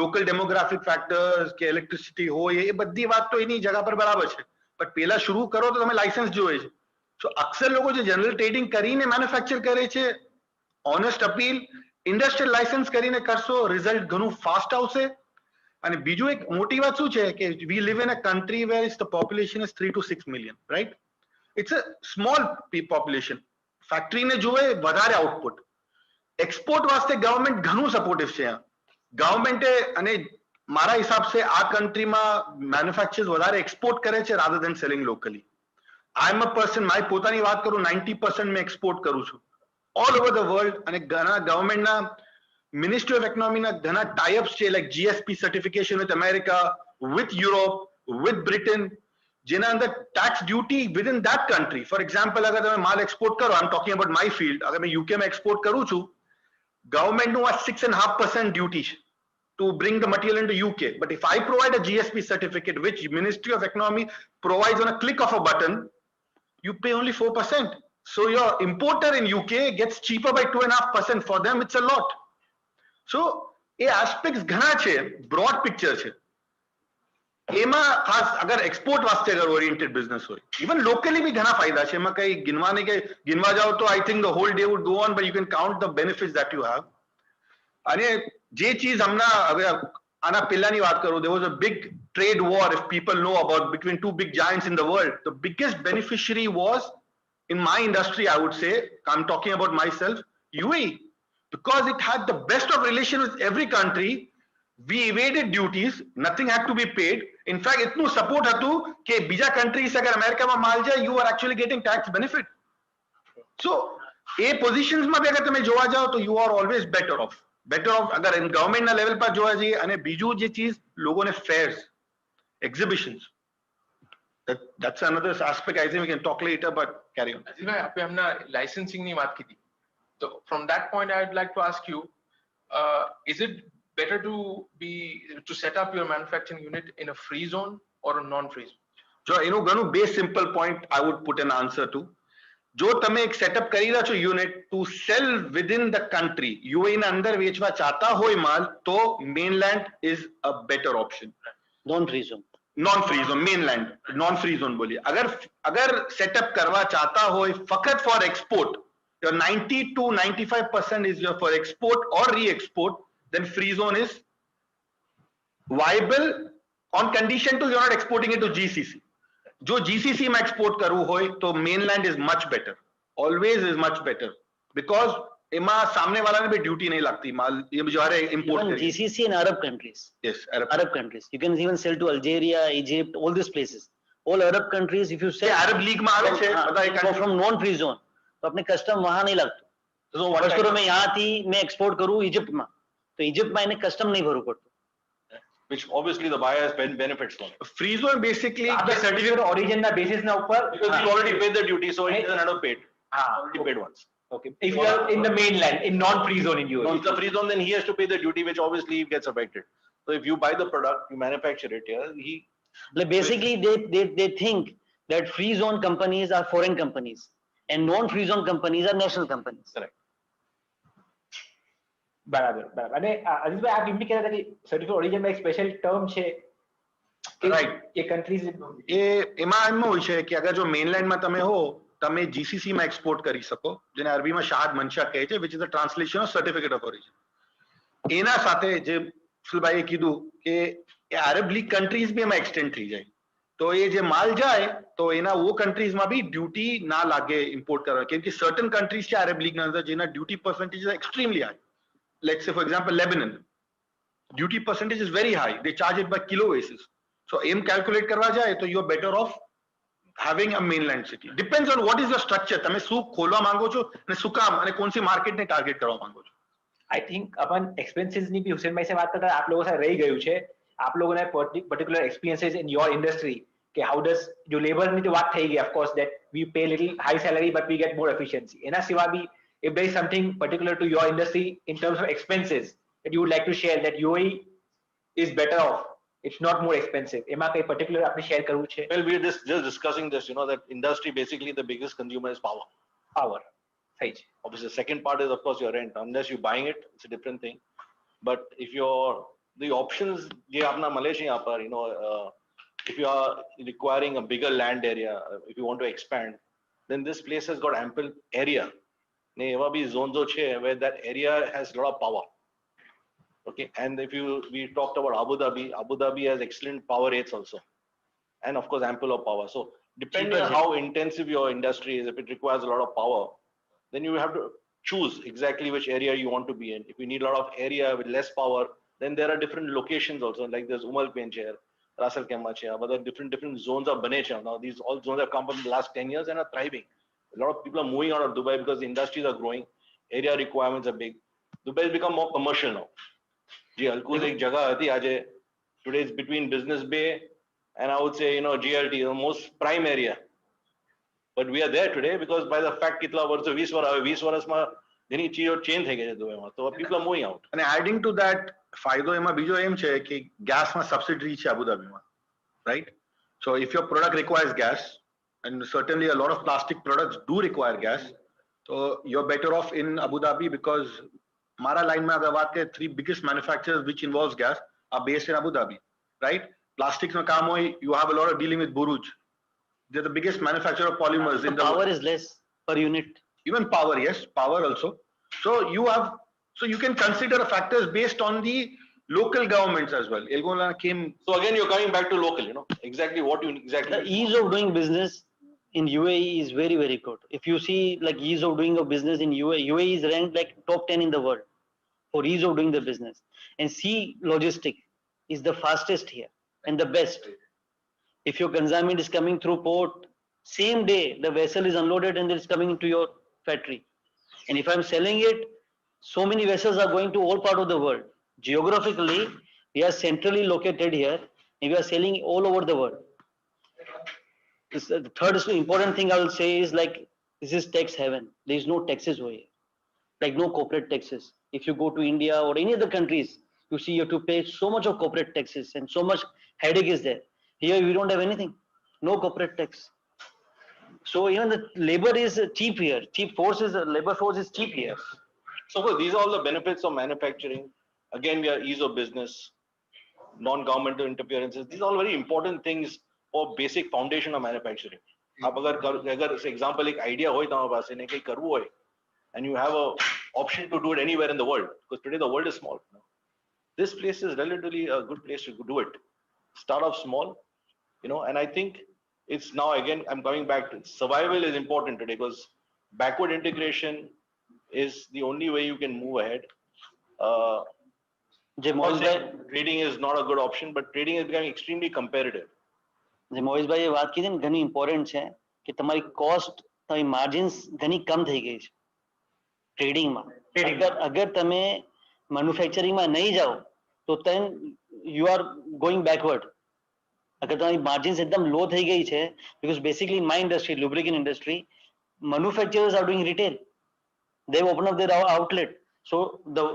Speaker 5: local demographic factors કે electricity હોય, એ બધી વાત તો એની જગા પર બરાબર છે. પણ પહેલા શરૂ કરો તો તમે લાયસન્સ જોઈએ છે. So અક્સર લોકો જે જનરલ ટ્રેડિંગ કરીને મેન્યુફેક્ચર કરે છે, honest appeal, ઇન્ડસ્ટ્રીયલ લાયસન્સ કરીને કરશો, રિઝલ્ટ ઘણું ફાસ્ટ આવશે. અને બીજું એક મોટી વાત શું છે કે we live in a country where the population is 3 to 6 million, right? It's a small population. Factory ને જોવે વધારે આઉટપુટ. એક્સપોર્ટ વાસ્તે ગવર્નમેન્ટ ઘણું સપોર્ટિવ છે. ગવર્નમેન્ટે અને મારા હિસાબથી આ કન્ટ્રીમાં મેન્યુફેક્ચર્સ વધારે એક્સપોર્ટ કરે છે rather than selling locally. I am a person, મારી પોતાની વાત કરું, 90% મેં એક્સપોર્ટ કરું છું all over the world. અને ઘણા ગવર્નમેન્ટના Ministry of Economy na ghana tie-ups che, like GSP certification with America, with Europe, with Britain, jena under tax duty within that country. For example, agar tame maal export karo, I'm talking about my field, agar main UK mein export karu chu, government no has 6.5% duty to bring the material into UK. But if I provide a GSP certificate, which Ministry of Economy provides on a click of a button, you pay only 4%. So your importer in UK gets cheaper by 2.5%. For them, it's a lot. So A aspects ઘણા છે, broad picture છે.
Speaker 9: એમાં ખાસ અગર export વાસ્તે અગર oriented business હોય even locally બી ઘણા ફાયદા છે એમાં કઈ ગિનવાની કે ગિનવા જાઓ તો I think the hall day would go on but you can count the benefits that you have અને જે ચીજ હમણાં હવે આના પહેલાની વાત કરું there was a big trade war if people know about between two big giants in the world the biggest beneficiary was in my industry I would say I'm talking about myself UAE because it had the best of relation with every country we evaded duties nothing had to be paid in fact itnu support hatu ke bija countries agar America ma mal jaye you are actually getting tax benefit so a positions ma bhi agar તમે જોવા જાઓ તો you are always better off અગર government ના level પર જોવા જઈએ અને બીજું જે ચીજ લોકોને fares exhibitions that's another aspect I think we can talk later but carry on
Speaker 1: Ajitbhai આપણે હમણાં લાઇસન્સિંગ ની વાત કીધી તો from that point I would like to ask you is it better to set up your manufacturing unit in a free zone or a non free zone
Speaker 9: જો એનું ઘણું બે simple point I would put an answer to જો તમે એક setup કરી રહ્યા છો unit to sell within the country UAE ના અંદર વેચવા ચાહતા હોય માલ તો mainland is a better option
Speaker 7: non free zone
Speaker 9: non free zone mainland non free zone बोलिए अगर सेटअप करवा चाहता हो फकत for export your 90 to 95% is your for export or re-export then free zone is viable on condition to you're not exporting it to GCC जो GCC में export करू होय तो mainland is much better always is much better because एमा सामने वाला ने भी ड्यूटी नहीं लगती माल ये जो है import
Speaker 7: even GCC and Arab countries
Speaker 9: yes
Speaker 7: Arab countries you can even sell to Algeria Egypt all these places all Arab countries if you sell
Speaker 9: Arab league में आवे छे બધા એક
Speaker 7: from non free zone तो अपने custom वहां नहीं लगતું
Speaker 9: तो
Speaker 7: वर्ष करो मैं यहाँ थी मैं एक्सपोर्ट करूँ इजिप्ट में तो इजिप्ट में इन्हें कस्टम नहीं भरવું પડતું
Speaker 10: which obviously the buyers benefits from.
Speaker 9: Free zone basically
Speaker 8: આપે સર્ટિફિકેટ ઓરિજિન ના બેસિસ ના ઉપર
Speaker 10: Because you already paid the duty, so he doesn't have to pay it. Already paid once.
Speaker 8: okay if you are in the mainland in non free zone in
Speaker 10: No,
Speaker 8: UAE
Speaker 10: it's a free zone, then he has to pay the duty, which obviously gets affected. So if you buy the product, you manufacture it here,
Speaker 7: like basically they think that free zone companies are foreign companies and non free zone companies are national companies
Speaker 10: correct.
Speaker 8: બરાબર બરાબર અને અજીતભાઈ આપ એમ બી કહેતા હતા કે certificate origin માં એક special term છે
Speaker 9: Right.
Speaker 8: એ કન્ટ્રીઝ
Speaker 9: એમાં એમ હોય છે કે અગર જો મેનલેન્ડ માં તમે હો તમે જીસીસી માં એક્સપોર્ટ કરી શકો જેને અરબીમાં શાહદ મનશા કહે છે which is the translation of certificate of origin એના સાથે જે ફિલભાઈએ કીધું કે એ અરબ લીગ કન્ટ્રીઝ બી એમાં એક્સટેન્ડ થઈ જાય તો એ જે માલ જાય તો એના वो कंट्रीज માં બી ડ્યુટી ના લાગે ઇમ્પોર્ટ કરવા કેમ કે સર્ટન કન્ટ્રીઝ છે અરબ લીગ ના અંદર જેના duty percentage is extremely high let's say for example Lebanon duty percentage is very high they charge it by kilo basis so aim calculate करवा जाए तो you are better off having a mainland city depends on what is the structure તમે શું ખોલવા માંગો છો અને શું કામ અને કોનસી માર્કેટ ને ટાર્ગેટ કરવા માંગો છો
Speaker 8: આઈ થિંક अपन एक्सपेंसेस ની भी હુસેનભાઈ से बात करता आप लोगों से रही गયું છે आप लोगों ने particular experiences in your industry કે how does जो लेबर ની તો વાત થઈ ગઈ of course that we pay little high salary but we get more efficiency એના સિવાય भी if there is something particular to your industry in terms of expenses that you would like to share that UAE is better off it's not more expensive એમાં કઈ particular આપણે share કરવું છે
Speaker 10: Well, we're just discussing this, that industry, basically the biggest consumer is power.
Speaker 8: power સહી છે
Speaker 10: Obviously, the second part is, of course, your rent. Unless you're buying it, it's a different thing. But if you're, the options, je aapna Malaysia yahan par, if you are requiring a bigger land area, if you want to expand, then this place has got ample area. Ne eva bhi zones છે where that area has a lot of power. Okay, and if we talked about Abu Dhabi has excellent power rates also, and of course ample of power. So depending on how intensive your industry is, if it requires a lot of power, then you have to choose exactly which area you want to be in. If you need a lot of area with less power, then there are different locations also, like there's Umal Quain here, Ras Al Khaimah here, but there are different zones of bane here. Now these all zones have come up in the last 10 years and are thriving. A lot of people are moving out of Dubai because the industries are growing, area requirements are big. Dubai has become more commercial now. Ji Alquds एक जगह थी आज today is between Business Bay and I would say GLT, the most prime area. But we are there today because by the fact कितना वर्ष 20 વર્ષમાં ઘણી ચીજો change થઈ ગઈ છે દુબઈમાં તો people are moving out.
Speaker 9: અને એડિંગ ટુ ધેટ ફાયદો એમાં બીજો એમ છે કે ગેસમાં સબસિડી છે અબુધાબીમાં right so if your product requires gas and certainly a lot of plastic products do require gas so you're better off in Abu Dhabi because mara line mein agar baat kare 3 biggest manufacturers which involves gas are based in Abu Dhabi right plastics में काम हो, you have a lot of dealing with Borouge. They're the biggest manufacturer of polymers in the
Speaker 11: power
Speaker 9: world.
Speaker 11: is less per unit.
Speaker 9: Even power, yes, power also. So you can consider factors based on the local governments as well. Elgola came.
Speaker 10: So again, you're coming back to local, you know, exactly what you exactly.
Speaker 11: The ease of doing business in UAE is very, very good. If you see like ease of doing a business in UAE is ranked like top 10 in the world for ease of doing the business. And sea logistic is the fastest here and the best. If your consignment is coming through port, same day the vessel is unloaded and it's coming into your factory. And if I'm selling it, so many vessels are going to all part of the world. Geographically, we are centrally located here and we are selling all over the world. The third important thing I will say is like, this is tax heaven. There is no taxes over here. Like no corporate taxes. If you go to India or any other countries, you see you have to pay so much of corporate taxes and so much headache is there. Here we don't have anything. No corporate tax. So even the labor is cheap here. Labor force is cheap here.
Speaker 10: So these are all the benefits of manufacturing. Again, we are ease of business, non-governmental interferences. These are all very important things for basic foundation of manufacturing. आप अगर example एक idea हो तुम्हारे पास ने कहीं करवो है, and you have a option to do it anywhere in the world, because today the world is small. This place is relatively a good place to do it. Start off small, you know, and I think it's now again, I'm coming back to survival is important today because backward integration is the only way you can move ahead. Trading is not a good option, but trading is becoming extremely competitive.
Speaker 11: જે મોહિતભાઈ એ વાત કીધી ને ઘણી important છે કે તમારી cost તમારી margins ઘણી કમ થઈ ગઈ છે ટ્રેડિંગમાં. અગર તમે મેન્યુફેક્ચરિંગમાં નહીં જાઓ તો then you are going backward. અગર તમારી માર્જિન્સ એકદમ લો થઈ ગઈ છે because basically in my industry, lubricant industry, manufacturers are doing retail. They've opened up their outlet. So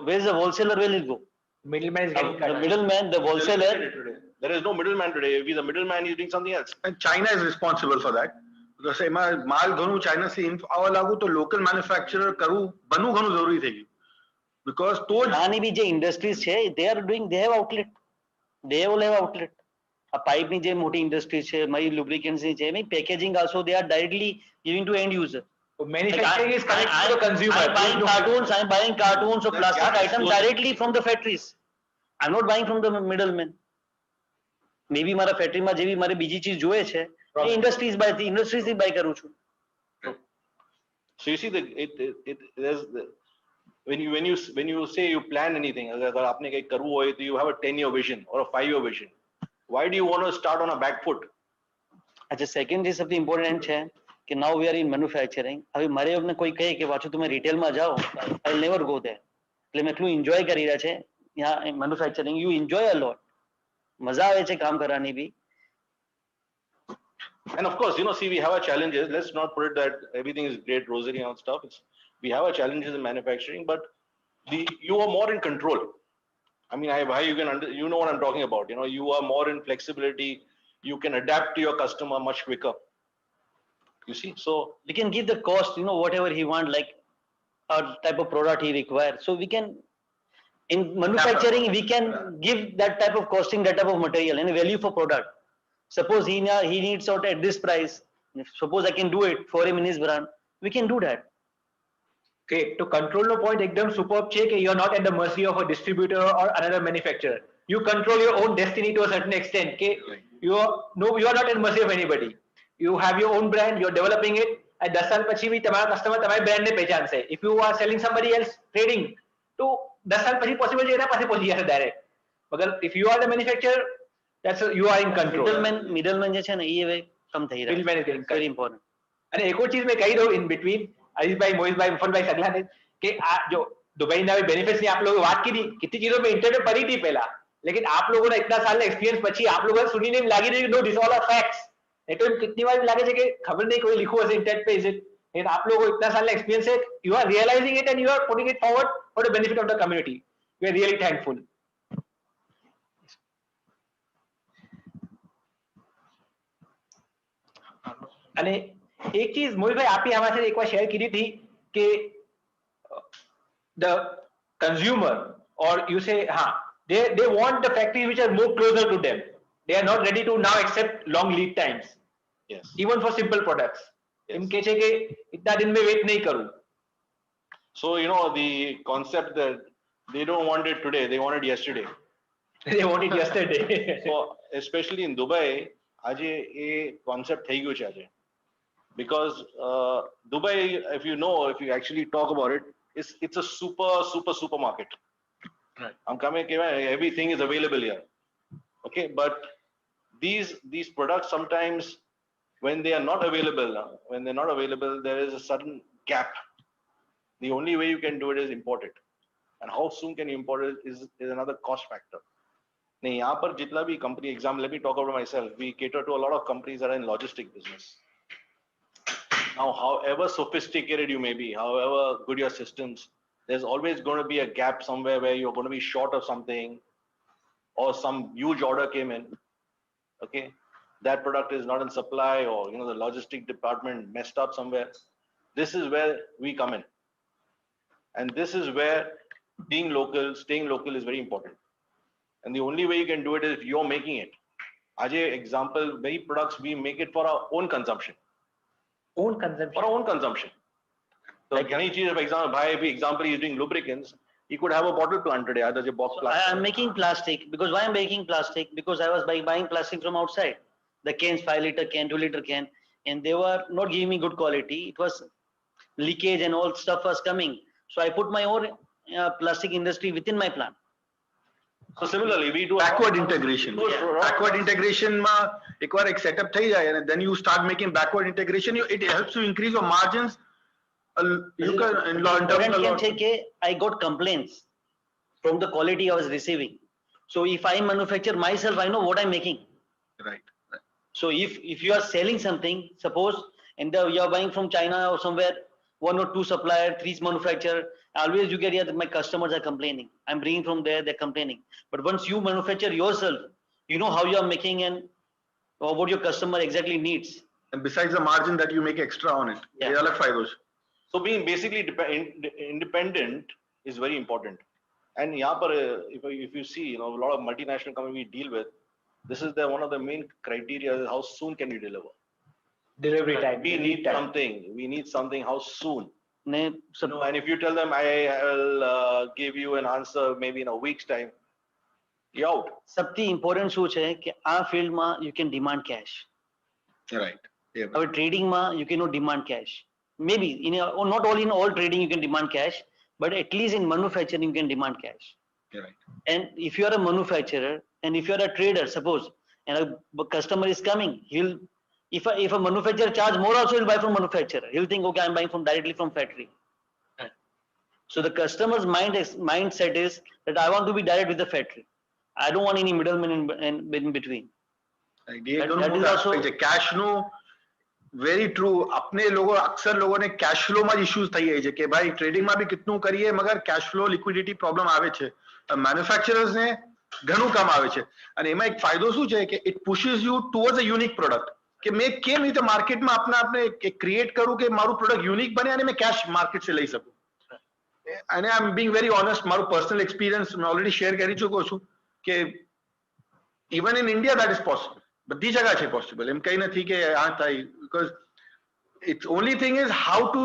Speaker 11: where's the wholesaler? Where will it go?
Speaker 8: Middleman is getting cut.
Speaker 11: The middleman, the wholesaler.
Speaker 10: There is no middleman today. If he's a middleman, he's doing something else.
Speaker 9: And China is responsible for that. Because माल घणो China से आवा लागू तो local manufacturer करू बनू घणो जरूरी થઈ ગયું. Because તો
Speaker 11: આની બી જે ઇન્ડસ્ટ્રીઝ છે they have outlet. They all have outlet. આ પાઇપની જે મોટી ઇન્ડસ્ટ્રી છે, મરી લુબ્રિકેન્ટ્સ ની છે, મે packaging also they are directly giving to end user.
Speaker 8: So manufacturing is connected to the consumer.
Speaker 11: I'm buying cartoons of plastic items directly from the factories. I'm not buying from the middleman. Maybe મારા ફેક્ટરીમાં જેવી મારે બીજી ચીજ જોઈએ છે એ industries થી by કરું છું.
Speaker 10: So you see when you say you plan anything, अगर आपने कहीं करવું હોય तो you have a 10-year vision or a 5-year vision. Why do you want to start on a back foot?
Speaker 11: अच्छा, સેકન્ડ જે સૌથી ઇમ્પોર્ટન્ટ છે કે now we are in manufacturing. હવે મારે અમને કોઈ કહે કે પાછું તમે રિટેલમાં જાઓ, I'll never go there. એટલે મેં એટલું એન્જોય કરી રહ્યા છે यहाँ manufacturing. You enjoy a lot. મજા આવે છે કામ કરવાની બી.
Speaker 10: And of course, you know, see, we have our challenges. Let's not put it that everything is great, rosary and stuff. We have our challenges in manufacturing, but you are more in control. I mean, you know what I'm talking about. You know, you are more in flexibility. You can adapt to your customer much quicker. You see, so
Speaker 11: we can give the cost, you know, whatever he want, like our type of product he requires. So we can, in manufacturing, we can give that type of costing, that type of material and value for product. Suppose he needs out at this price. Suppose I can do it for him in his brand. We can do that.
Speaker 8: Okay, to control the point, ekdam superb છે કે you are not at the mercy of a distributor or another manufacturer. You control your own destiny to a certain extent. Okay, you are not at the mercy of anybody. You have your own brand. You are developing it. And 10 साल પછી भी તમારા customer તમારી brand ને પહેચાનશે. If you are selling somebody else trading, તો 10 साल પછી possible છે એના પાસે પહોંચી જશે direct. મગર if you are the manufacturer, you are in control.
Speaker 11: Middleman જે છે ને એ હવે કમ થઈ રહ્યા.
Speaker 8: Middleman is getting cut.
Speaker 11: Very important.
Speaker 8: અને એક ચીજ મેં કહી દઉં in between, હરીશભાઈ, મોહિતભાઈ, મુફતભાઈ સગલાને, કે આ જો દુબઈના બેનિફિટ્સ ની આપ લોકો વાત કરી, કેટલી ચીજો મેં ઇન્ટરનેટ પડી હતી પહેલા, लेकिन आप लोगों ने इतना साल एक्सपीरियंस પછી आप लोगों सुनीने લાગી રહ્યું no this all are facts. नहीं तो कितनी बार लागे છે કે ખબર નહીં કોઈ लिखो હશે इंटरनेट पे, इज इट? लेकिन आप लोगों को इतना साल एक्सपीरियंस है, you are realising it and you are putting it forward for the benefit of the community. We are really thankful. અને એક ચીજ મોહિતભાઈ આપે આમાં છે એકવાર શેર કરી હતી કે the consumer or you say they want the factories which are more closer to them. they are not ready to now accept long lead times,
Speaker 10: Yes.
Speaker 8: even for simple products.
Speaker 10: Yes.
Speaker 8: इनके छे के इतना दिन में wait नहीं करूँ.
Speaker 10: So, you know, the concept that they don't want it today, they want it yesterday.
Speaker 8: They want it yesterday.
Speaker 10: So, especially in Dubai, આજે એ concept થઈ ગયું છે આજે. Because Dubai, if you know, if you actually talk about it, it's a supermarket.
Speaker 9: Right.
Speaker 10: I'm coming, everything is available here. Okay, but these products sometimes when they are not available, there is a sudden gap. The only way you can do it is import it. And how soon can you import it is another cost factor. नहीं यहाँ पर जितना भी company exam, let me talk about myself. We cater to a lot of companies that are in logistic business. Now, however sophisticated you may be, however good your systems, there's always going to be a gap somewhere where you're going to be short of something, or some huge order came in. Okay, that product is not in supply, or you know the logistic department messed up somewhere. This is where we come in, and this is where staying local is very important. And the only way you can do it is if you're making it. Ajay, example, many products we make it for our own consumption.
Speaker 8: Own consumption.
Speaker 10: For our own consumption. So
Speaker 8: Like-
Speaker 10: can he choose, for example, he's doing lubricants, he could have a bottle plant today, either a box
Speaker 11: So
Speaker 10: plant.
Speaker 11: I am making plastic because why I'm making plastic? Because I was buying plastic from outside. The cans, 5-liter can, 2-liter can, and they were not giving me good quality. It was leakage and all stuff was coming. So I put my own plastic industry within my plant.
Speaker 10: So similarly, we do
Speaker 9: Backward integration.
Speaker 10: Yeah.
Speaker 9: Backward integration માં એકવાર એક setup થઈ જાય and then you start making backward integration, it helps you increase your margins. You can in
Speaker 11: Important
Speaker 9: terms
Speaker 11: can
Speaker 9: of
Speaker 11: say ke I got complaints from the quality I was receiving. So if I manufacture myself, I know what I'm making.
Speaker 9: right.
Speaker 11: So if you are selling something, suppose and you are buying from China or somewhere, 1 or 2 supplier, 3 manufacturer, always you get here that my customers are complaining. I'm bringing from there, they're complaining. But once you manufacture yourself, you know how you are making and what your customer exactly needs.
Speaker 9: And besides the margin that you make extra on it,
Speaker 11: Yeah.
Speaker 9: એ અલગ ફાયદો છે.
Speaker 10: So being basically independent is very important. And यहाँ पर, if you see, you know, a lot of multinational companies we deal with, this is one of the main criteria: is how soon can you deliver?
Speaker 8: Delivery time.
Speaker 10: We need something. How soon?
Speaker 11: Ne,
Speaker 10: You know, and if you tell them I will give you an answer maybe in a week's time, you're out.
Speaker 11: સૌથી important શું છે કે આ ફિલ્ડમાં you can demand cash.
Speaker 9: Right. Yeah.
Speaker 11: હવે tradingમાં you cannot demand cash. Maybe or not all in all trading you can demand cash, but at least in manufacturing you can demand cash.
Speaker 9: Right.
Speaker 11: And if you are a manufacturer and if you are a trader, suppose, and a customer is coming, if a manufacturer charge more also, he'll buy from manufacturer. He'll think, okay, I'm buying directly from factory.
Speaker 8: Right.
Speaker 11: So the customer's mindset is that I want to be direct with the factory. I don't want any middleman in between.
Speaker 9: Like, ये
Speaker 11: That-
Speaker 9: दोनों
Speaker 11: that is
Speaker 9: મોટા
Speaker 11: also-
Speaker 9: aspect છે. Cash નું very true. अपने लोगों अक्सर लोगों ने cash flow માં જ issues થઈ જાય છે કે ભાઈ trading માં બી કેટલું કરીએ મગર cash flow liquidity problem આવે છે. Manufacturers ને ઘણું કામ આવે છે અને એમાં એક ફાયદો શું છે કે it pushes you towards a unique product. કે મેં કેમ રીતે માર્કેટમાં આપણે ક્રિએટ કરું કે મારું પ્રોડક્ટ યુનિક બને અને મેં કેશ માર્કેટ से લઈ શકું. અને આઈ એમ બિંગ વેરી ઓનેસ્ટ, મારું પર્સનલ એક્સપિરિયન્સ મેં ઓલરેડી શેર કરી ચૂક્યો છું કે even in India that is possible. બધી જગ્યા છે પોસિબલ, એમ કઈ નથી કે આ થાય, because it's only thing is how to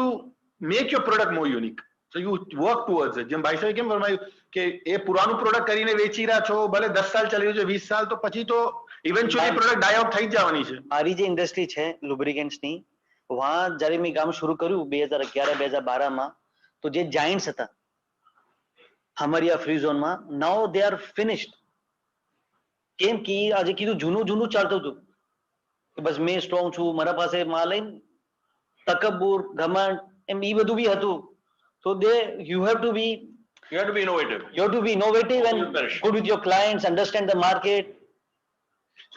Speaker 9: make your product more unique. So you work towards it. જેમ ભાઈ સાહેબ કેમ ફરમાયું કે એ પુરાનું પ્રોડક્ટ કરીને વેચી રહ્યા છો, ભલે 10 સાલ ચાલી રહ્યું છે, 20 સાલ, તો પછી તો ઇવેન્ચ્યુઅલી પ્રોડક્ટ ડાય આઉટ થઈ જ જવાની છે.
Speaker 11: મારી જે ઇન્ડસ્ટ્રી છે લુબ્રિકેન્ટ્સની, વहाँ જ્યારે મેં કામ શરૂ કર્યું 2011-2012 માં, તો જે જાયન્ટ્સ હતા અમારી આ ફ્રી ઝોનમાં, નાઉ દે આર ફિનિશ્ડ. કેમ કે આજે કીધું જૂનું ચાલતું હતું કે બસ મેં સ્ટ્રોંગ છું, મારા પાસે માલ લઈને તકબ્બુર, ઘમંડ, એમ એ બધું બી હતું. So you have to be
Speaker 10: innovative.
Speaker 11: You have to be innovative and good with your clients, understand the market.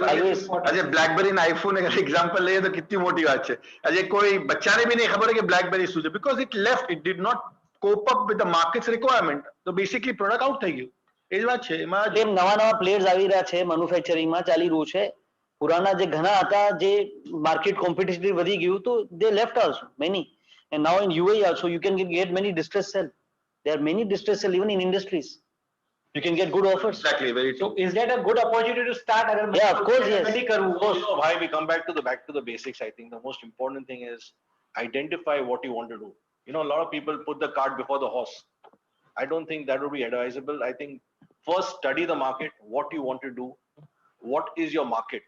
Speaker 9: આજે બ્લેકબેરી ના આઈફોન એક્ઝામ્પલ લઈએ તો કેટલી મોટી વાત છે. આજે કોઈ બચ્ચાને બી નહીં ખબર કે બ્લેકબેરી શું છે, because it left, it did not cope up with the markets requirement. તો બેસિકલી પ્રોડક્ટ આઉટ થઈ ગયું. એ જ વાત છે. એમાં
Speaker 11: એમ નવા પ્લેયર્સ આવી રહ્યા છે, મેન્યુફેક્ચરિંગમાં ચાલી રહ્યું છે. પુરાના જે ઘણા હતા, જે માર્કેટ કોમ્પિટિશન વધી ગયું, તો they left also many. And now in UAE also you can get many distress sell. There are many distress sell even in industries. You can get good offers.
Speaker 9: Exactly, very true.
Speaker 8: So is that a good opportunity to start? अगर
Speaker 11: Yeah, of course, yes.
Speaker 8: नहीं करूँ,
Speaker 10: So, you know, why we come back to the basics. I think the most important thing is identify what you want to do. You know, a lot of people put the cart before the horse. I don't think that would be advisable. I think first study the market, what you want to do, what is your market.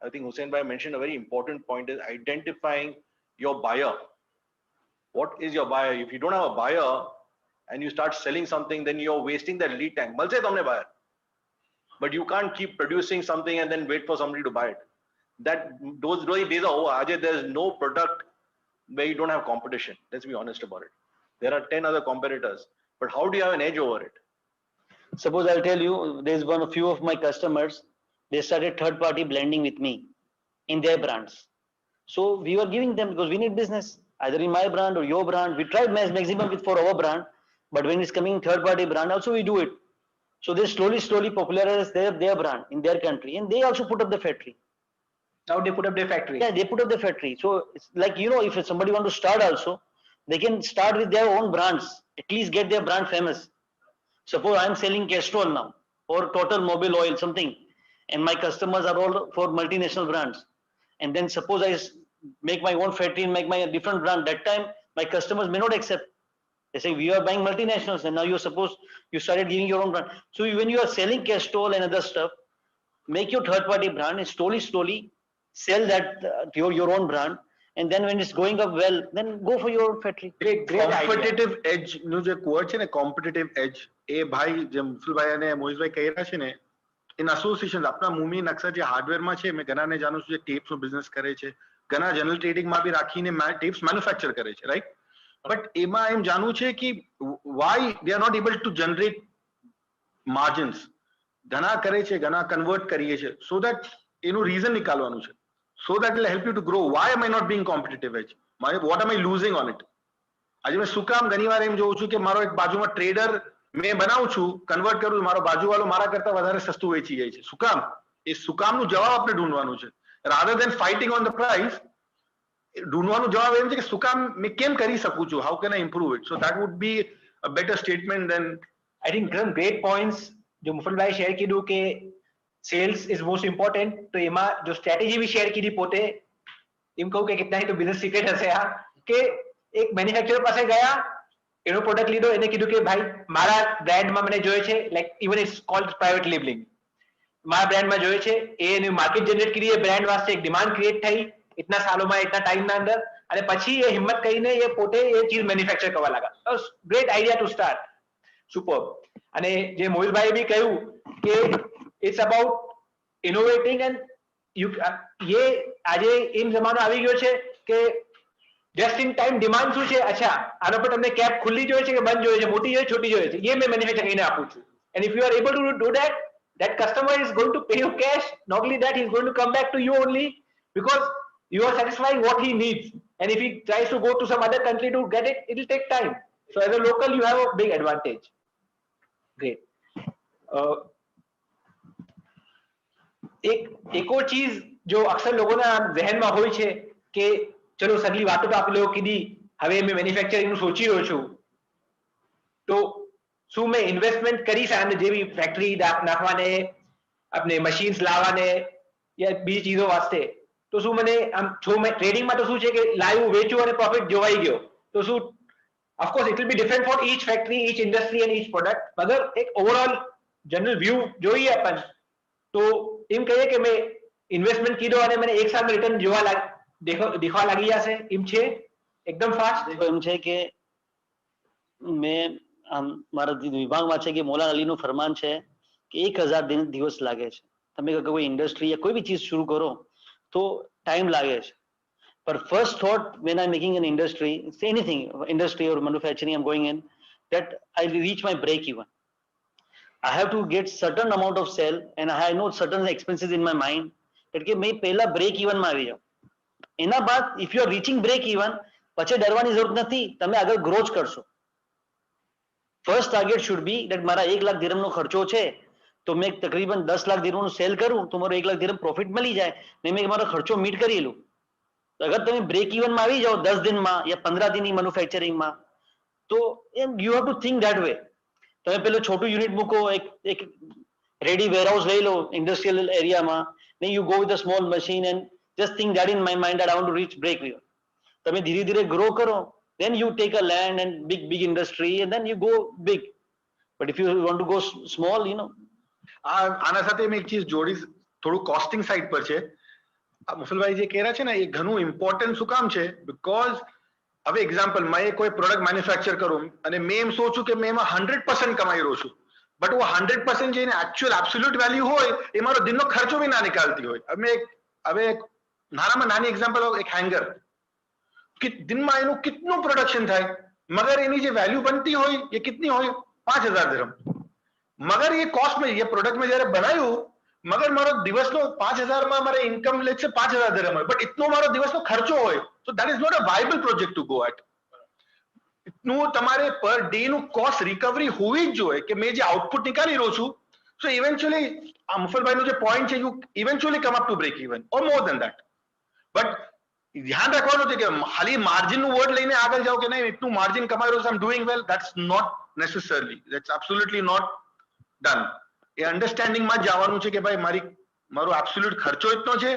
Speaker 10: I think Hussein Bhai mentioned a very important point is identifying your buyer. What is your buyer? If you don't have a buyer and you start selling something, then you're wasting that lead time. Mal se tumne buyer. But you can't keep producing something and then wait for somebody to buy it. Those days are over. Ajay, there's no product where you don't have competition. Let's be honest about it. There are 10 other competitors, but how do you have an edge over it?
Speaker 11: Suppose I'll tell you, there's a few of my customers, they started third-party blending with me in their brands. So we were giving them, because we need business, either in my brand or your brand. We tried maximum for our brand, but when it's coming third-party brand, also we do it. So they slowly popularize their brand in their country, and they also put up the factory.
Speaker 8: Now they put up their factory.
Speaker 11: Yeah, they put up the factory. So it's like, you know, if somebody want to start also, they can start with their own brands, at least get their brand famous. Suppose I'm selling Castrol now, or Total Mobile Oil, something, and my customers are all for multinational brands. And then suppose I make my own factory and make my different brand, that time my customers may not accept. They say, we are buying multinationals, and now you started giving your own brand. So when you are selling Castrol and other stuff, make your third party brand and slowly sell that your own brand. And then when it's going up well, then go for your own factory.
Speaker 8: Great idea.
Speaker 9: Competitive edge નું જે કહેવાય છે ને, competitive edge, એ ભાઈ જે મુફલભાઈ અને મોહિતભાઈ કહી રહ્યા છે ને, in association આપણા મૂવી નકશા જે હાર્ડવેર માં છે, મેં ઘણાને જાણું છું જે ટેપ્સ નો બિઝનેસ કરે છે, ઘણા જનરલ ટ્રેડિંગ માં બી રાખીને ટેપ્સ મેન્યુફેક્ચર કરે છે, રાઈટ? બટ એમાં એમ જાણવું છે કે why they are not able to generate margins. ઘણા કરે છે, ઘણા કન્વર્ટ કરીએ છે, so that એનું રીઝન નિકાલવાનું છે. So that will help you to grow. Why am I not being competitive edge? What am I losing on it? આજે મેં શું કામ ઘણીવાર એમ જોઉં છું કે મારો એક બાજુમાં ટ્રેડર મેં બનાવું છું, કન્વર્ટ કરું છું, મારો બાજુવાળો મારા કરતા વધારે સસ્તું વેચી જાય છે. શું કામ? એ શું કામનું જવાબ આપણે ઢૂંઢવાનું છે. Rather than fighting on the price, ઢૂંઢવાનું જવાબ એમ છે કે શું કામ મેં કેમ કરી શકું છું? How can I improve it? So that would be a better statement than
Speaker 8: I think some great points जो मुफलभाई शेयर कीधું કે સેલ્સ ઇઝ મોસ્ટ ઇમ્પોર્ટન્ટ. તો એમાં જો સ્ટ્રેટેજી બી શેર કીધી પોતે, એમ કહું કે કેટલા તો બિઝનેસ સિક્રેટ હશે આ, કે એક મેન્યુફેક્ચરર પાસે ગયા, એનો પ્રોડક્ટ લીધો, એને કીધું કે ભાઈ મારા બ્રાન્ડમાં મને જોઈએ છે, like even it's called private labelling, મારા બ્રાન્ડમાં જોઈએ છે, એ માર્કેટ જનરેટ કરી, એ બ્રાન્ડ વાસ્તે એક ડિમાન્ડ ક્રિએટ થઈ ઇતના સાલોમાં, ઇતના ટાઈમના અંદર, અને પછી એ હિંમત કરીને એ પોતે એ ચીજ મેન્યુફેક્ચર કરવા લાગ્યા. Great idea to start. Super. અને જે મોહિતભાઈએ બી કહ્યું કે ઇટ્સ અબાઉટ ઇનોવેટિંગ એન્ડ ये આજે એમ જમાનો આવી ગયો છે કે જસ્ટ ઇન ટાઈમ ડિમાન્ડ શું છે, અચ્છા આના પર તમને કેપ ખુલ્લી જોઈએ છે કે બંધ જોઈએ છે, મોટી જોઈએ છોટી જોઈએ છે, એ મેં મેન્યુફેક્ચર કરીને આપું છું. And if you are able to do that, that customer is going to pay you cash. Not only that, he is going to come back to you only because you are satisfying what he needs. And if he tries to go to some other country to get it, it will take time. So as a local, you have a big advantage. Great. एक और चीज जो अक्सर लोगों ना जहन में હોય છે કે ચલો સગલી વાતો તો આપણે લોકો કીધી, હવે મેં મેન્યુફેક્ચરિંગ નું સોચી રહ્યો છું, તો શું મેં ઇન્વેસ્ટમેન્ટ કરી સામે જેવી ફેક્ટરી નાખવાને, આપણે મશીન્સ લાવવાને યા બીજી ચીજો વાસ્તે, તો શું મને આમ જો મેં ટ્રેડિંગમાં તો શું છે કે લાવ્યું વેચ્યું અને પ્રોફિટ જોવાઈ ગયો, તો શું of course it will be different for each factory, each industry and each product, મગર એક ઓવરઓલ જનરલ વ્યૂ જોઈએ अपन, તો એમ કહીએ કે મેં ઇન્વેસ્ટમેન્ટ કીધો અને મને એક સાલ રિટર્ન જોવા દેખવા લાગી જશે, એમ છે એકદમ ફાસ્ટ?
Speaker 11: એમ છે કે મેં મારા વિભાગમાં છે કે મોલાના અલીનું ફરમાન છે કે 1000 દિવસ લાગે છે. તમે કોઈ ઇન્ડસ્ટ્રી યા કોઈ બી ચીજ શરૂ કરો તો ટાઈમ લાગે છે, પર first thought when I'm making an industry, say anything, industry or manufacturing I'm going in, that I reach my break even. I have to get certain amount of sale and I know certain expenses in my mind that કે મેં પહેલા break even માં આવી જાઉં. એના બાદ if you are reaching break even, પછી ડરવાની જરૂરત નથી, તમે આગળ ગ્રો જ કરશો. First target should be that મારા 1 લાખ દિરહમ નો ખર્ચો છે, તો મેં તકરીબન 10 લાખ દિરહમ નું સેલ કરું તો મારો 1 લાખ દિરહમ પ્રોફિટ મળી જાય ને મેં મારો ખર્ચો મીટ કરી લઉં. અગર તમે બ્રેક ઇવન માં આવી જાઓ 10 દિનમાં યા 15 દિનની મેન્યુફેક્ચરિંગ માં, તો you have to think that way. તમે પેલું છોટું યુનિટ મૂકો, એક રેડી વેરહાઉસ લઈ લો ઇન્ડસ્ટ્રીયલ એરિયામાં, ને you go with a small machine and just think that in my mind that I want to reach break even. તમે ધીરે ધીરે ગ્રો કરો, then you take a land and big industry and then you go big. But if you want to go small, you know.
Speaker 9: આના સાથે મેં એક ચીજ જોડીશ, થોડું કોસ્ટિંગ સાઈડ પર છે. આ મુસલભાઈ જે કહે રહ્યા છે ને એ ઘણું ઇમ્પોર્ટન્ટ શું કામ છે, બીકોઝ હવે એક્ઝામ્પલ મેં કોઈ પ્રોડક્ટ મેન્યુફેક્ચર કરું અને મેં એમ સોચું કે મેં એમાં 100% કમાઈ રહ્યો છું, બટ वो 100% જે એકચ્યુઅલ એબ્સોલ્યુટ વેલ્યુ હોય એ મારો દિનનો ખર્ચો બી ના નીકાળતી હોય. હવે નાનામાં નાની એક્ઝામ્પલ, એક હેંગર કે દિનમાં એનું કેટલું પ્રોડક્શન થાય, મગર એની જે વેલ્યુ બનતી હોય એ કેટલી હોય, 5000 દિરહમ. મગર એ કોસ્ટ में ये प्रोडक्ट में जયારે બનાવ્યું, મગર મારો દિવસનો 5000 માં મારે ઇન્કમ લેટ છે 5000 દિરહમ હોય, બટ ઇતનો મારો દિવસનો ખર્ચો હોય, so that is not a viable project to go at. ઇતનું તમારે પર ડે નું કોસ્ટ રિકવરી હોવી જ જોઈએ કે મેં જે આઉટપુટ નીકાળી રહ્યો છું, સો ઇવેન્ચ્યુઅલી આ મુફલભાઈનો જે પોઈન્ટ છે, you eventually come up to break even or more than that. But ધ્યાન રાખવાનું છે કે ખાલી માર્જિન નું વર્ડ લઈને આગળ જાઓ કે નહીં એટલું માર્જિન કમાઈ રહ્યો છું, I am doing well, that's not necessarily, that's absolutely not done. એ અન્ડરસ્ટેન્ડિંગમાં જ જવાનું છે કે ભાઈ મારો એબ્સોલ્યુટ ખર્ચો એટલો છે,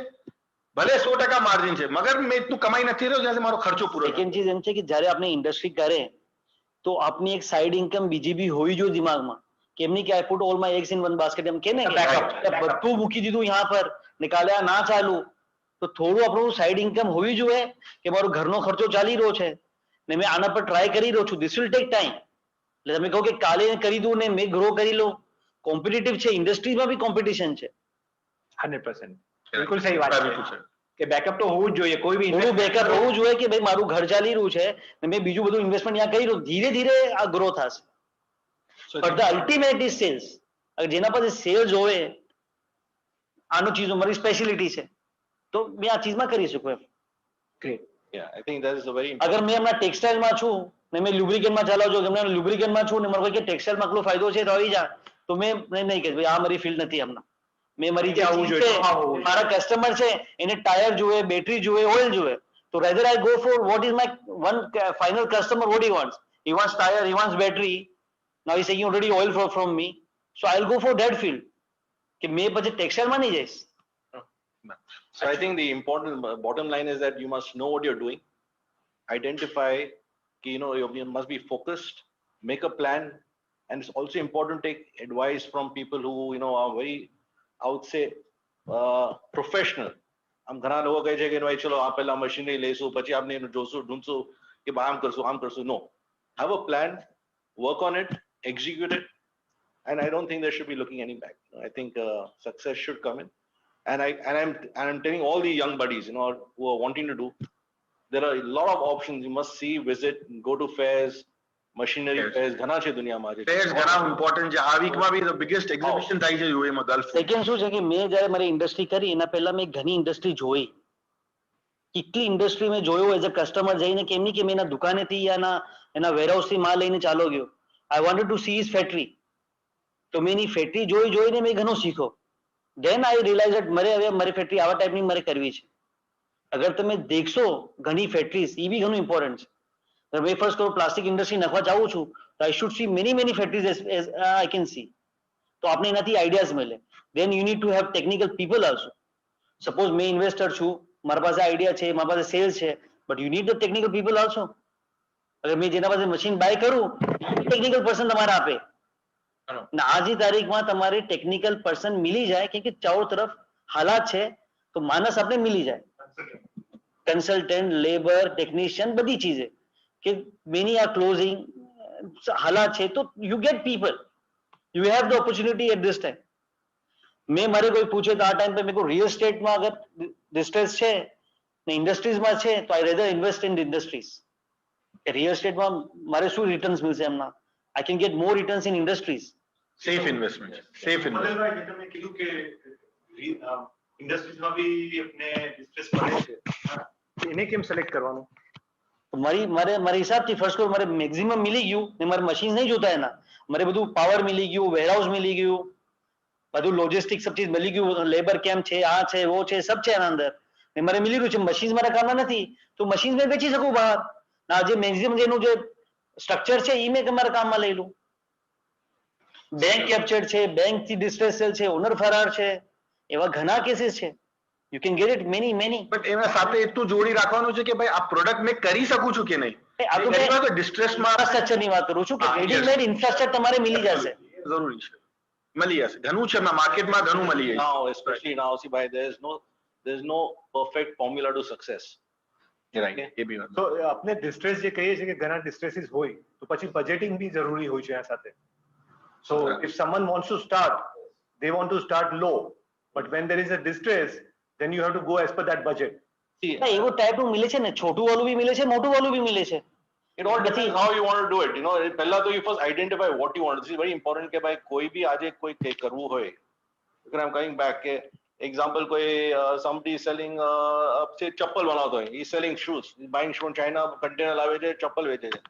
Speaker 9: ભલે 100% માર્જિન છે, મગર મેં એટલું કમાઈ નથી રહ્યો જ્યાં મારો ખર્ચો પૂરો.
Speaker 11: સેકન્ડ ચીજ એમ છે કે જ્યારે આપણે ઇન્ડસ્ટ્રી કરે તો આપની એક સાઈડ ઇન્કમ બીજી બી હોવી જોઈએ દિમાગમાં, કે એમ નહીં કે I put all my eggs in one basket, એમ કે ને બધું મૂકી દીધું यहाँ પર નિકાલ્યા ના ચાલુ, તો થોડું આપણું સાઈડ ઇન્કમ હોવી જોઈએ કે મારો ઘરનો ખર્ચો ચાલી રહ્યો છે ને મેં આના પર ટ્રાય કરી રહ્યો છું. This will take time. એટલે તમે કહો કે કાલે કરી દઉં ને મેં ગ્રો કરી લો, કોમ્પિટિટિવ છે, ઇન્ડસ્ટ્રીમાં બી કોમ્પિટિશન છે.
Speaker 8: 100% બિલકુલ સહી વાત છે કે બેકઅપ તો હોવું જ જોઈએ, કોઈ બી
Speaker 11: થોડું બેકઅપ હોવું જોઈએ કે ભાઈ મારું ઘર ચાલી રહ્યું છે ને મેં બીજું બધું ઇન્વેસ્ટમેન્ટ ત્યાં કરી રહ્યું, ધીરે ધીરે આ ગ્રો થશે. But the ultimate is sales. જેના પાસે સેલ્સ હોય, આનું ચીજ મારી સ્પેશિયાલિટી છે, તો મેં આ ચીજમાં કરી શકું એમ.
Speaker 8: Great.
Speaker 10: Yeah, I think that is a very
Speaker 11: અગર મેં હમણાં ટેક્સટાઇલમાં છું ને મેં લ્યુબ્રિકેન્ટમાં ચલાવજો, હમણાં લ્યુબ્રિકેન્ટમાં છું ને મારે કોઈ કે ટેક્સટાઇલમાં કેટલો ફાયદો છે તો આવી જા, તો મેં નહીં કે ભાઈ આ મારી ફિલ્ડ નથી હમણાં. મેં મારી જે
Speaker 8: આવું
Speaker 11: ચીજ
Speaker 8: જોઈએ,
Speaker 11: છે, મારા કસ્ટમર છે એને ટાયર જોઈએ, બેટરી જોઈએ, ઓઇલ જોઈએ, તો rather I go for what is my one final customer, what he wants. He wants tire, he wants battery. Now he's taking already oil from me, so I'll go for that field. કે મેં પછી ટેક્સટાઇલમાં નહીં જઈશ.
Speaker 10: So I think the important bottom line is that you must know what you're doing, identify, you must be focused, make a plan, and it's also important to take advice from people who are very, I would say, professional. આમ ઘણા લોકો કહે છે કે ભાઈ ચલો આ પહેલા મશીનરી લઈશું પછી આપણે એનું જોશું ઢૂંઢશું કે આમ કરશું. No, have a plan, work on it, execute it, and I don't think there should be looking any back. I think success should come in. And I'm telling all the young buddies, who are wanting to do, there are a lot of options. You must see, visit, go to fairs, machinery fairs. ઘણા છે દુનિયામાં આજે.
Speaker 9: Fares ઘણા important છે. આ વીકમાં બી the biggest exhibition થાય છે યુએ માં ગલ્ફ.
Speaker 11: સેકન્ડ શું છે કે મેં જ્યારે મારી ઇન્ડસ્ટ્રી કરી એના પહેલા મેં ઘણી ઇન્ડસ્ટ્રી જોઈ, કેટલી ઇન્ડસ્ટ્રી મેં જોયો એઝ અ કસ્ટમર જઈને, કેમ નહીં કે મેં એના દુકાનેથી યા એના વેરહાઉસથી માલ લઈને ચાલો ગયો. I wanted to see his factory, તો મેં એની ફેક્ટરી જોઈને મેં ઘણું શીખો. Then I realized that મારી ફેક્ટરી આવા ટાઈપની મારે કરવી છે. અગર તમે દેખશો ઘણી ફેક્ટરીઝ, એ બી ઘણું ઇમ્પોર્ટન્ટ છે. મેં ફર્સ્ટ કરું પ્લાસ્ટિક ઇન્ડસ્ટ્રી નાખવા ચાહું છું તો I should see many factories as I can see, તો આપણે એનાથી આઈડિયાઝ મળે. Then you need to have technical people also. Suppose મેં ઇન્વેસ્ટર છું, મારા પાસે આઈડિયા છે, મારા પાસે સેલ્સ છે, but you need the technical people also. અગર મેં જેના પાસે મશીન બાય કરું, ટેકનિકલ પર્સન તમારે આપે. આજની તારીખમાં તમારે ટેકનિકલ પર્સન મિલી જાય કેમ કે ચારો તરફ હાલાત છે, તો માણસ આપણે મિલી જાય, કન્સલ્ટન્ટ, લેબર, ટેકનિશિયન, બધી ચીજે કે મેની આર ક્લોઝિંગ હાલાત છે, તો you get people, you have the opportunity at this time. મેં મારે કોઈ પૂછે તો આ ટાઈમ પર મેં કોઈ રિયલ એસ્ટેટમાં અગર ડિસ્ટ્રેસ છે ને ઇન્ડસ્ટ્રીઝમાં છે તો I rather invest in industries. Real એસ્ટેટમાં મારે શું રિટર્ન્સ મળશે એમના? I can get more returns in industries.
Speaker 9: Safe investment. Safe investment.
Speaker 12: ભાઈ તમે કીધું કે ઇન્ડસ્ટ્રીઝમાં બી આપણે ડિસ્ટ્રેસ પડે છે,
Speaker 8: એને કેમ સિલેક્ટ કરવાનું?
Speaker 11: મારા હિસાબથી ફર્સ્ટ કોર મારે મેક્સિમમ મિલી ગયું ને મારે મશીન નહીં જોતા એના, મારે બધું પાવર મિલી ગયું, વેરહાઉસ મિલી ગયું, બધું લોજિસ્ટિક સબ ચીજ મિલી ગયું, લેબર કેમ્પ છે, આ છે, વો છે, સબ છે એના અંદર ને મારે મિલી રહ્યું છે. મશીન મારા કામના નથી તો મશીન મેં વેચી શકું બહાર. આજે મેક્સિમમ જેનું જે સ્ટ્રક્ચર છે એ મેં તમારા કામમાં લઈ લઉં. બેંક કેપ્ચર્ડ છે, બેંક થી ડિસ્ટ્રેસ સેલ છે, ઓનર ફરાર છે, એવા ઘણા કેસીસ છે. You can get it many.
Speaker 9: But એના સાથે એટલું જોડી રાખવાનું છે કે ભાઈ આ પ્રોડક્ટ મેં કરી શકું છું કે નહીં.
Speaker 11: આ તો
Speaker 9: ઘણી વાર તો ડિસ્ટ્રેસમાં
Speaker 11: ઇન્ફ્રાસ્ટ્રક્ચર ની વાત કરું છું કે
Speaker 9: હા, yes.
Speaker 11: રેડીમેડ ઇન્ફ્રાસ્ટ્રક્ચર તમારે મિલી જશે.
Speaker 9: જરૂરી છે, મળી જશે, ઘણું છે માર્કેટમાં, ઘણું મળી જાય.
Speaker 10: Now, especially now, see, bhai, there's no perfect formula to success.
Speaker 9: Right. એ બી વાત.
Speaker 12: તો આપણે ડિસ્ટ્રેસ જે કહીએ છીએ કે ઘણા ડિસ્ટ્રેસીસ હોય તો પછી બજેટિંગ બી જરૂરી હોય છે આ સાથે. સો if someone wants to start, they want to start low, but when there is a distress, then you have to go as per that budget.
Speaker 10: See,
Speaker 11: એવું ટાઈપનું મિલે છે ને, છોટું વાળું બી મિલે છે, મોટું વાળું બી મિલે છે.
Speaker 10: it all depends how you want to do it. You know, પહેલા તો you first identify what you want. This is very important કે ભાઈ કોઈ બી આજે કોઈ કંઈ કરવું હોય. Because I'm coming back કે example કોઈ somebody is selling say ચપ્પલ બનાવતો હોય, he is selling shoes, he is buying shoe in China, container લાવે છે, ચપ્પલ વેચે છે.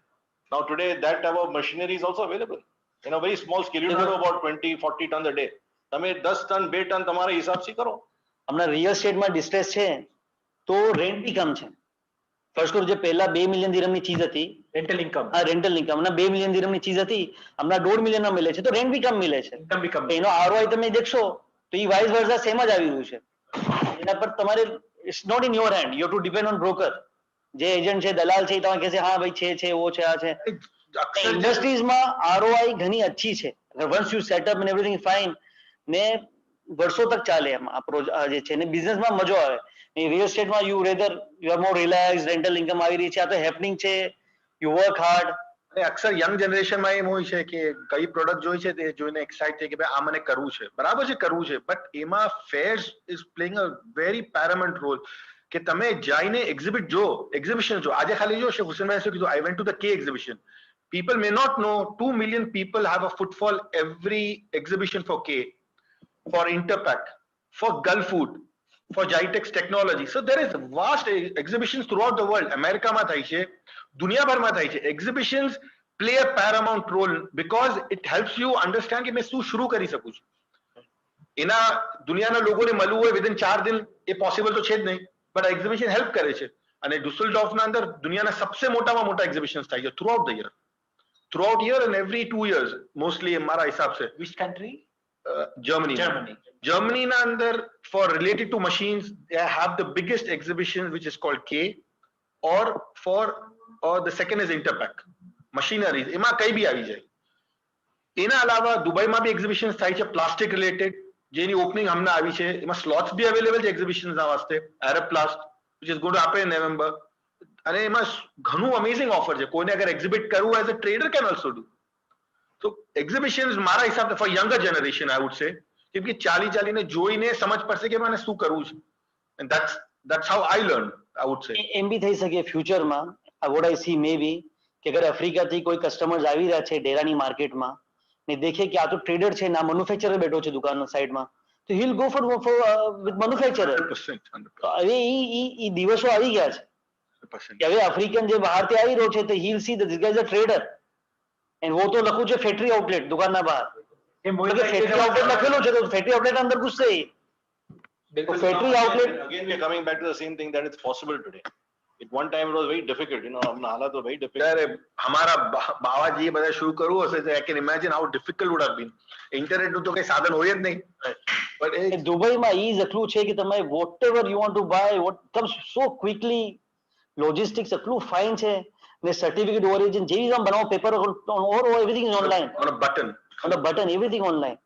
Speaker 10: Now today that type of machinery is also available in a very small scale. You do about 20-40 tons a day. તમે 10 ton 2 ton તમારા હિસાબથી કરો.
Speaker 11: હમણાં રિયલ એસ્ટેટમાં ડિસ્ટ્રેસ છે તો રેન્ટ બી કમ છે. ફર્સ્ટ કરું જે પહેલા 2 મિલિયન દિરહમની ચીજ હતી,
Speaker 12: રેન્ટલ ઇન્કમ,
Speaker 11: હા રેન્ટલ ઇન્કમ, હમણાં 2 મિલિયન દિરહમની ચીજ હતી, હમણાં 1.5 મિલિયનમાં મિલે છે, તો રેન્ટ બી કમ મિલે છે.
Speaker 12: ઇન્કમ બી કમ.
Speaker 11: એનો આરઓઆઈ તમે દેખશો તો એ વાઇસ વર્સા સેમ જ આવી રહ્યું છે. એના પર તમારે it's not in your hand, you have to depend on broker. જે એજન્ટ છે, દલાલ છે, તમે કહેશે હા ભાઈ છે એવો છે આ છે. ઇન્ડસ્ટ્રીઝમાં આરઓઆઈ ઘણી અચ્છી છે. Once you setup and everything fine, ને વર્ષો તક ચાલે એમ આ જે છે ને, બિઝનેસમાં મજો આવે. રિયલ એસ્ટેટમાં you rather you are more relax, rental income આવી રહી છે, આ તો હેપનિંગ છે, યુ વર્ક હાર્ડ.
Speaker 9: અને અક્ષર યંગ જનરેશનમાં એમ હોય છે કે કઈ પ્રોડક્ટ જોઈ છે તે જોઈને એક્સાઇટ થાય કે ભાઈ આ મને કરવું છે, બરાબર છે કરવું છે, બટ એમાં fares is playing a very paramount role. કે તમે જઈને એક્ઝિબિટ જો, એક્ઝિબિશન જો. આજે ખાલી જો શેખ હુસેનભાઈ શું કીધું, આઈ વેન્ટ ટુ ધ કે exhibition. People may not know 2 million people have a footfall every exhibition for K, for Interpack, for Gulf Food, for Jitex Technology. So there is vast exhibitions throughout the world. America માં થાય છે, દુનિયાભરમાં થાય છે. Exhibitions play a paramount role because it helps you understand કે મેં શું શરૂ કરી શકું છું. એના દુનિયાના લોકોને મળવું હોય within 4 દિન એ પોસિબલ તો છે જ નહીં, but એક્ઝિબિશન હેલ્પ કરે છે. અને ડુસેલ્ડોર્ફના અંદર દુનિયાના સબસે મોટામાં મોટા એક્ઝિબિશન્સ થાય છે throughout the year. Throughout year and every 2 years, mostly हमारा हिसाब से.
Speaker 3: Which country?
Speaker 9: Germany. Germany ना अंदर for related to machines, they have the biggest exhibition which is called K, or the second is Interpack. Machineries, એમાં કઈ બી આવી જાય. એના અલાવા દુબઈમાં બી એક્ઝિબિશન્સ થાય છે પ્લાસ્ટિક રિલેટેડ, જેની ઓપનિંગ હમણાં આવી છે. એમાં સ્લોટ્સ બી અવેલેબલ છે એક્ઝિબિશન્સના વાસ્તે. Arab Plast, which is going to happen in November. અને એમાં ઘણું અમેઝિંગ ઓફર છે. કોઈને અગર એક્ઝિબિટ કરવું as a trader can also do. તો એક્ઝિબિશન્સ મારા હિસાબથી for younger generation I would say, કેમ કે ચાલીને જોઈને સમજ પડશે કે મને શું કરવું છે. And that's how I learned, I would say.
Speaker 11: એમ બી થઈ શકે ફ્યુચરમાં, what I see maybe, કે અગર આફ્રિકાથી કોઈ કસ્ટમર્સ આવી રહ્યા છે ડેરાની માર્કેટમાં ને દેખે કે આ તો ટ્રેડર છે ને આ મેન્યુફેક્ચરર બેઠો છે દુકાનના સાઈડમાં, તો he'll go for with manufacturer.
Speaker 9: 100%.
Speaker 11: હવે ઈ દિવસો આવી ગયા છે કે હવે આફ્રિકન જે બહારથી આવી રહ્યો છે તો he'll see that this guy is a trader, and वो तो લખું છે ફેક્ટરી આઉટલેટ દુકાનના બહાર, ફેક્ટરી આઉટલેટ લખેલું છે તો ફેક્ટરી આઉટલેટ અંદર ઘૂસશે. Factory outlet
Speaker 10: Again, we are coming back to the same thing that it's possible today. At one time it was very difficult, you know, હમણાં હાલાત very difficult.
Speaker 9: ત્યારે હમારા બાવાજીએ બધા શરૂ કરવું હશે તો I can imagine how difficult would have been. ઇન્ટરનેટનું તો કઈ સાધન હોય જ નહીં. પણ
Speaker 11: દુબઈમાં ઈઝ એટલું છે કે તમે whatever you want to buy, what comes so quickly, logistics એટલું ફાઇન છે ને સર્ટિફિકેટ ઓરિજિન જેવી તમે બનાવો paper or everything is online,
Speaker 9: on a button,
Speaker 11: everything online.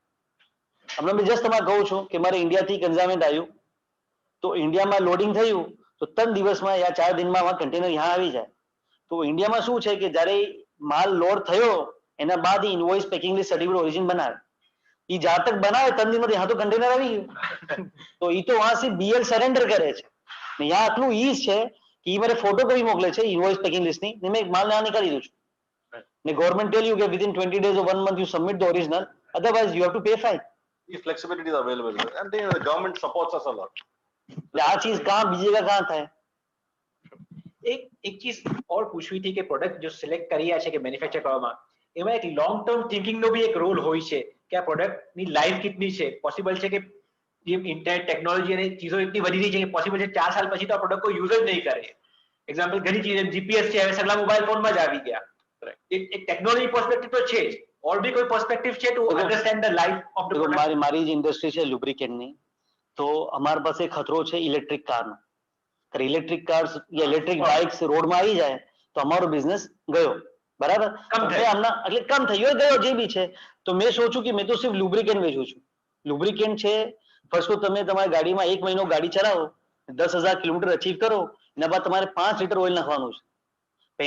Speaker 11: હમણાં મેં જસ્ટ તમારે કહું છું કે મારે ઇન્ડિયાથી કન્સાઇનમેન્ટ આવ્યું તો ઇન્ડિયામાં લોડિંગ થયું તો 3 દિવસમાં યા 4 દિનમાં કન્ટેનર यहाँ આવી જાય. તો ઇન્ડિયામાં શું છે કે જ્યારે માલ લોડ થયો એના બાદ invoice packing list certificate origin બનાવે. એ જ્યાં તક બનાવે 3 દિનમાં यहाँ તો કન્ટેનર આવી ગયું. તો એ તો वहां से BL સરેન્ડર કરે છે ને यहाँ આટલું ઈઝ છે કે એ મારે ફોટોકોપી મોકલે છે ઇનવોઇસ પેકિંગ લિસ્ટની ને મેં માલ ત્યાં નીકાળી દઉં છું ને ગવર્મેન્ટ ટેલ યુ કે within 20 days or 1 month you submit the original, otherwise you have to pay fine.
Speaker 10: These flexibilities are available, and then the government supports us a lot.
Speaker 11: આ ચીજ કहाँ બીજી જगह कहाँ થાય.
Speaker 3: એક ચીજ ઓર પૂછવી હતી કે પ્રોડક્ટ જો સિલેક્ટ કર્યા છે કે મેન્યુફેક્ચર કરવામાં એમાં એક લોંગ ટર્મ થિંકિંગ નો બી એક રોલ હોય છે કે આ પ્રોડક્ટની લાઈફ કેટલી છે. પોસિબલ છે કે જે ઇન્ટરનેટ ટેકનોલોજી અને ચીજો એટલી વધી રહી છે કે પોસિબલ છે 4 સાલ પછી તો આ પ્રોડક્ટ કોઈ યુઝ જ નહીં કરે. એક્ઝામ્પલ ઘણી ચીજ જીપીએસ છે હવે સગલા મોબાઈલ ફોનમાં જ આવી ગયા. એક ટેકનોલોજી પર્સપેક્ટિવ તો છે જ,
Speaker 8: ઓર બી કોઈ પર્સપેક્ટિવ છે to understand the life of the product?
Speaker 11: મારી જ ઇન્ડસ્ટ્રી છે લુબ્રિકેન્ટની, તો અમારી પાસે ખતરો છે ઇલેક્ટ્રિક કારનો. ઇલેક્ટ્રિક કાર્સ યા ઇલેક્ટ્રિક બાઇક્સ રોડમાં આવી જાય તો અમારો બિઝનેસ ગયો, બરાબર? એટલે કમ થયો ગયો જે બી છે. તો મેં સોચ્યું કે મેં તો સિર્ફ લુબ્રિકેન્ટ વેચું છું. લુબ્રિકેન્ટ છે, ફર્સ્ટ તો તમે તમારી ગાડીમાં 1 મહિનો ગાડી ચલાવો, 10,000 કિલોમીટર અચીવ કરો, એના બાદ તમારે 5 લીટર ઓઇલ નાખવાનું છે.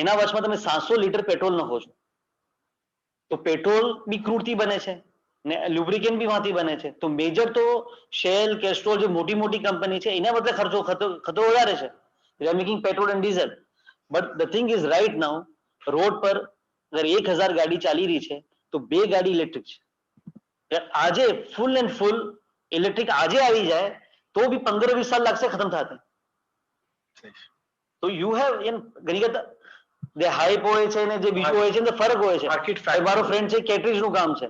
Speaker 11: એના વર્ષમાં તમે 700 લીટર પેટ્રોલ નાખો છો. તો પેટ્રોલ બી ક્રૂડથી બને છે ને લુબ્રિકેન્ટ બી વાંથી બને છે. તો મેજર તો શેલ, કેસ્ટ્રોલ જે મોટી મોટી કંપની છે એના બદલે ખર્ચો વધારે છે. They R making petrol and diesel. But the thing is right now road પર અગર 1000 ગાડી ચાલી રહી છે તો 2 ગાડી ઇલેક્ટ્રિક છે. આજે ફૂલ એન્ડ ફૂલ ઇલેક્ટ્રિક આજે આવી જાય તો બી 15-20 સાલ લાગશે ખતમ થતા. તો યુ હેવ ઘણી વખત જે હાઈપ હોય છે ને જે બીજું હોય છે ને ફરક હોય છે. મારો ફ્રેન્ડ છે કેટરીજ નું કામ છે,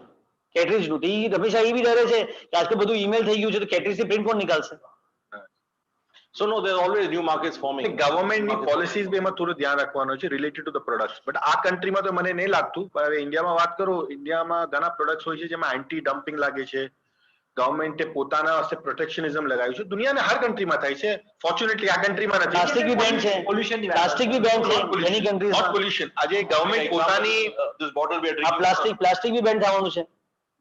Speaker 11: કેટરીજ નું. હંમેશા એ બી ડરે છે કે આજકાલ બધું ઈમેલ થઈ ગયું છે તો કેટરીજ થી પ્રિન્ટ કોણ નીકાળશે?
Speaker 10: So no, there are always new markets forming.
Speaker 9: Government ની પોલિસીઝ બી એમાં થોડું ધ્યાન રાખવાનું છે related to the products. But આ કન્ટ્રીમાં તો મને નહીં લાગતું, પણ હવે ઇન્ડિયામાં વાત કરું, ઇન્ડિયામાં ઘણા પ્રોડક્ટ્સ હોય છે જેમાં એન્ટી ડમ્પિંગ લાગે છે. ગવર્મેન્ટે પોતાના પાસે પ્રોટેક્શનિઝમ લગાવ્યું છે. દુનિયાના હર કન્ટ્રીમાં થાય છે. ફોર્ચ્યુનેટલી આ કન્ટ્રીમાં નથી.
Speaker 11: પ્લાસ્ટિક બી બેન છે, પ્લાસ્ટિક બી બેન છે ઘણી કન્ટ્રીઝમાં.
Speaker 9: Not pollution. આજે ગવર્મેન્ટ પોતાની
Speaker 10: this bottle we are
Speaker 11: આ
Speaker 10: drinking.
Speaker 11: પ્લાસ્ટિક બી બેન થવાનું છે.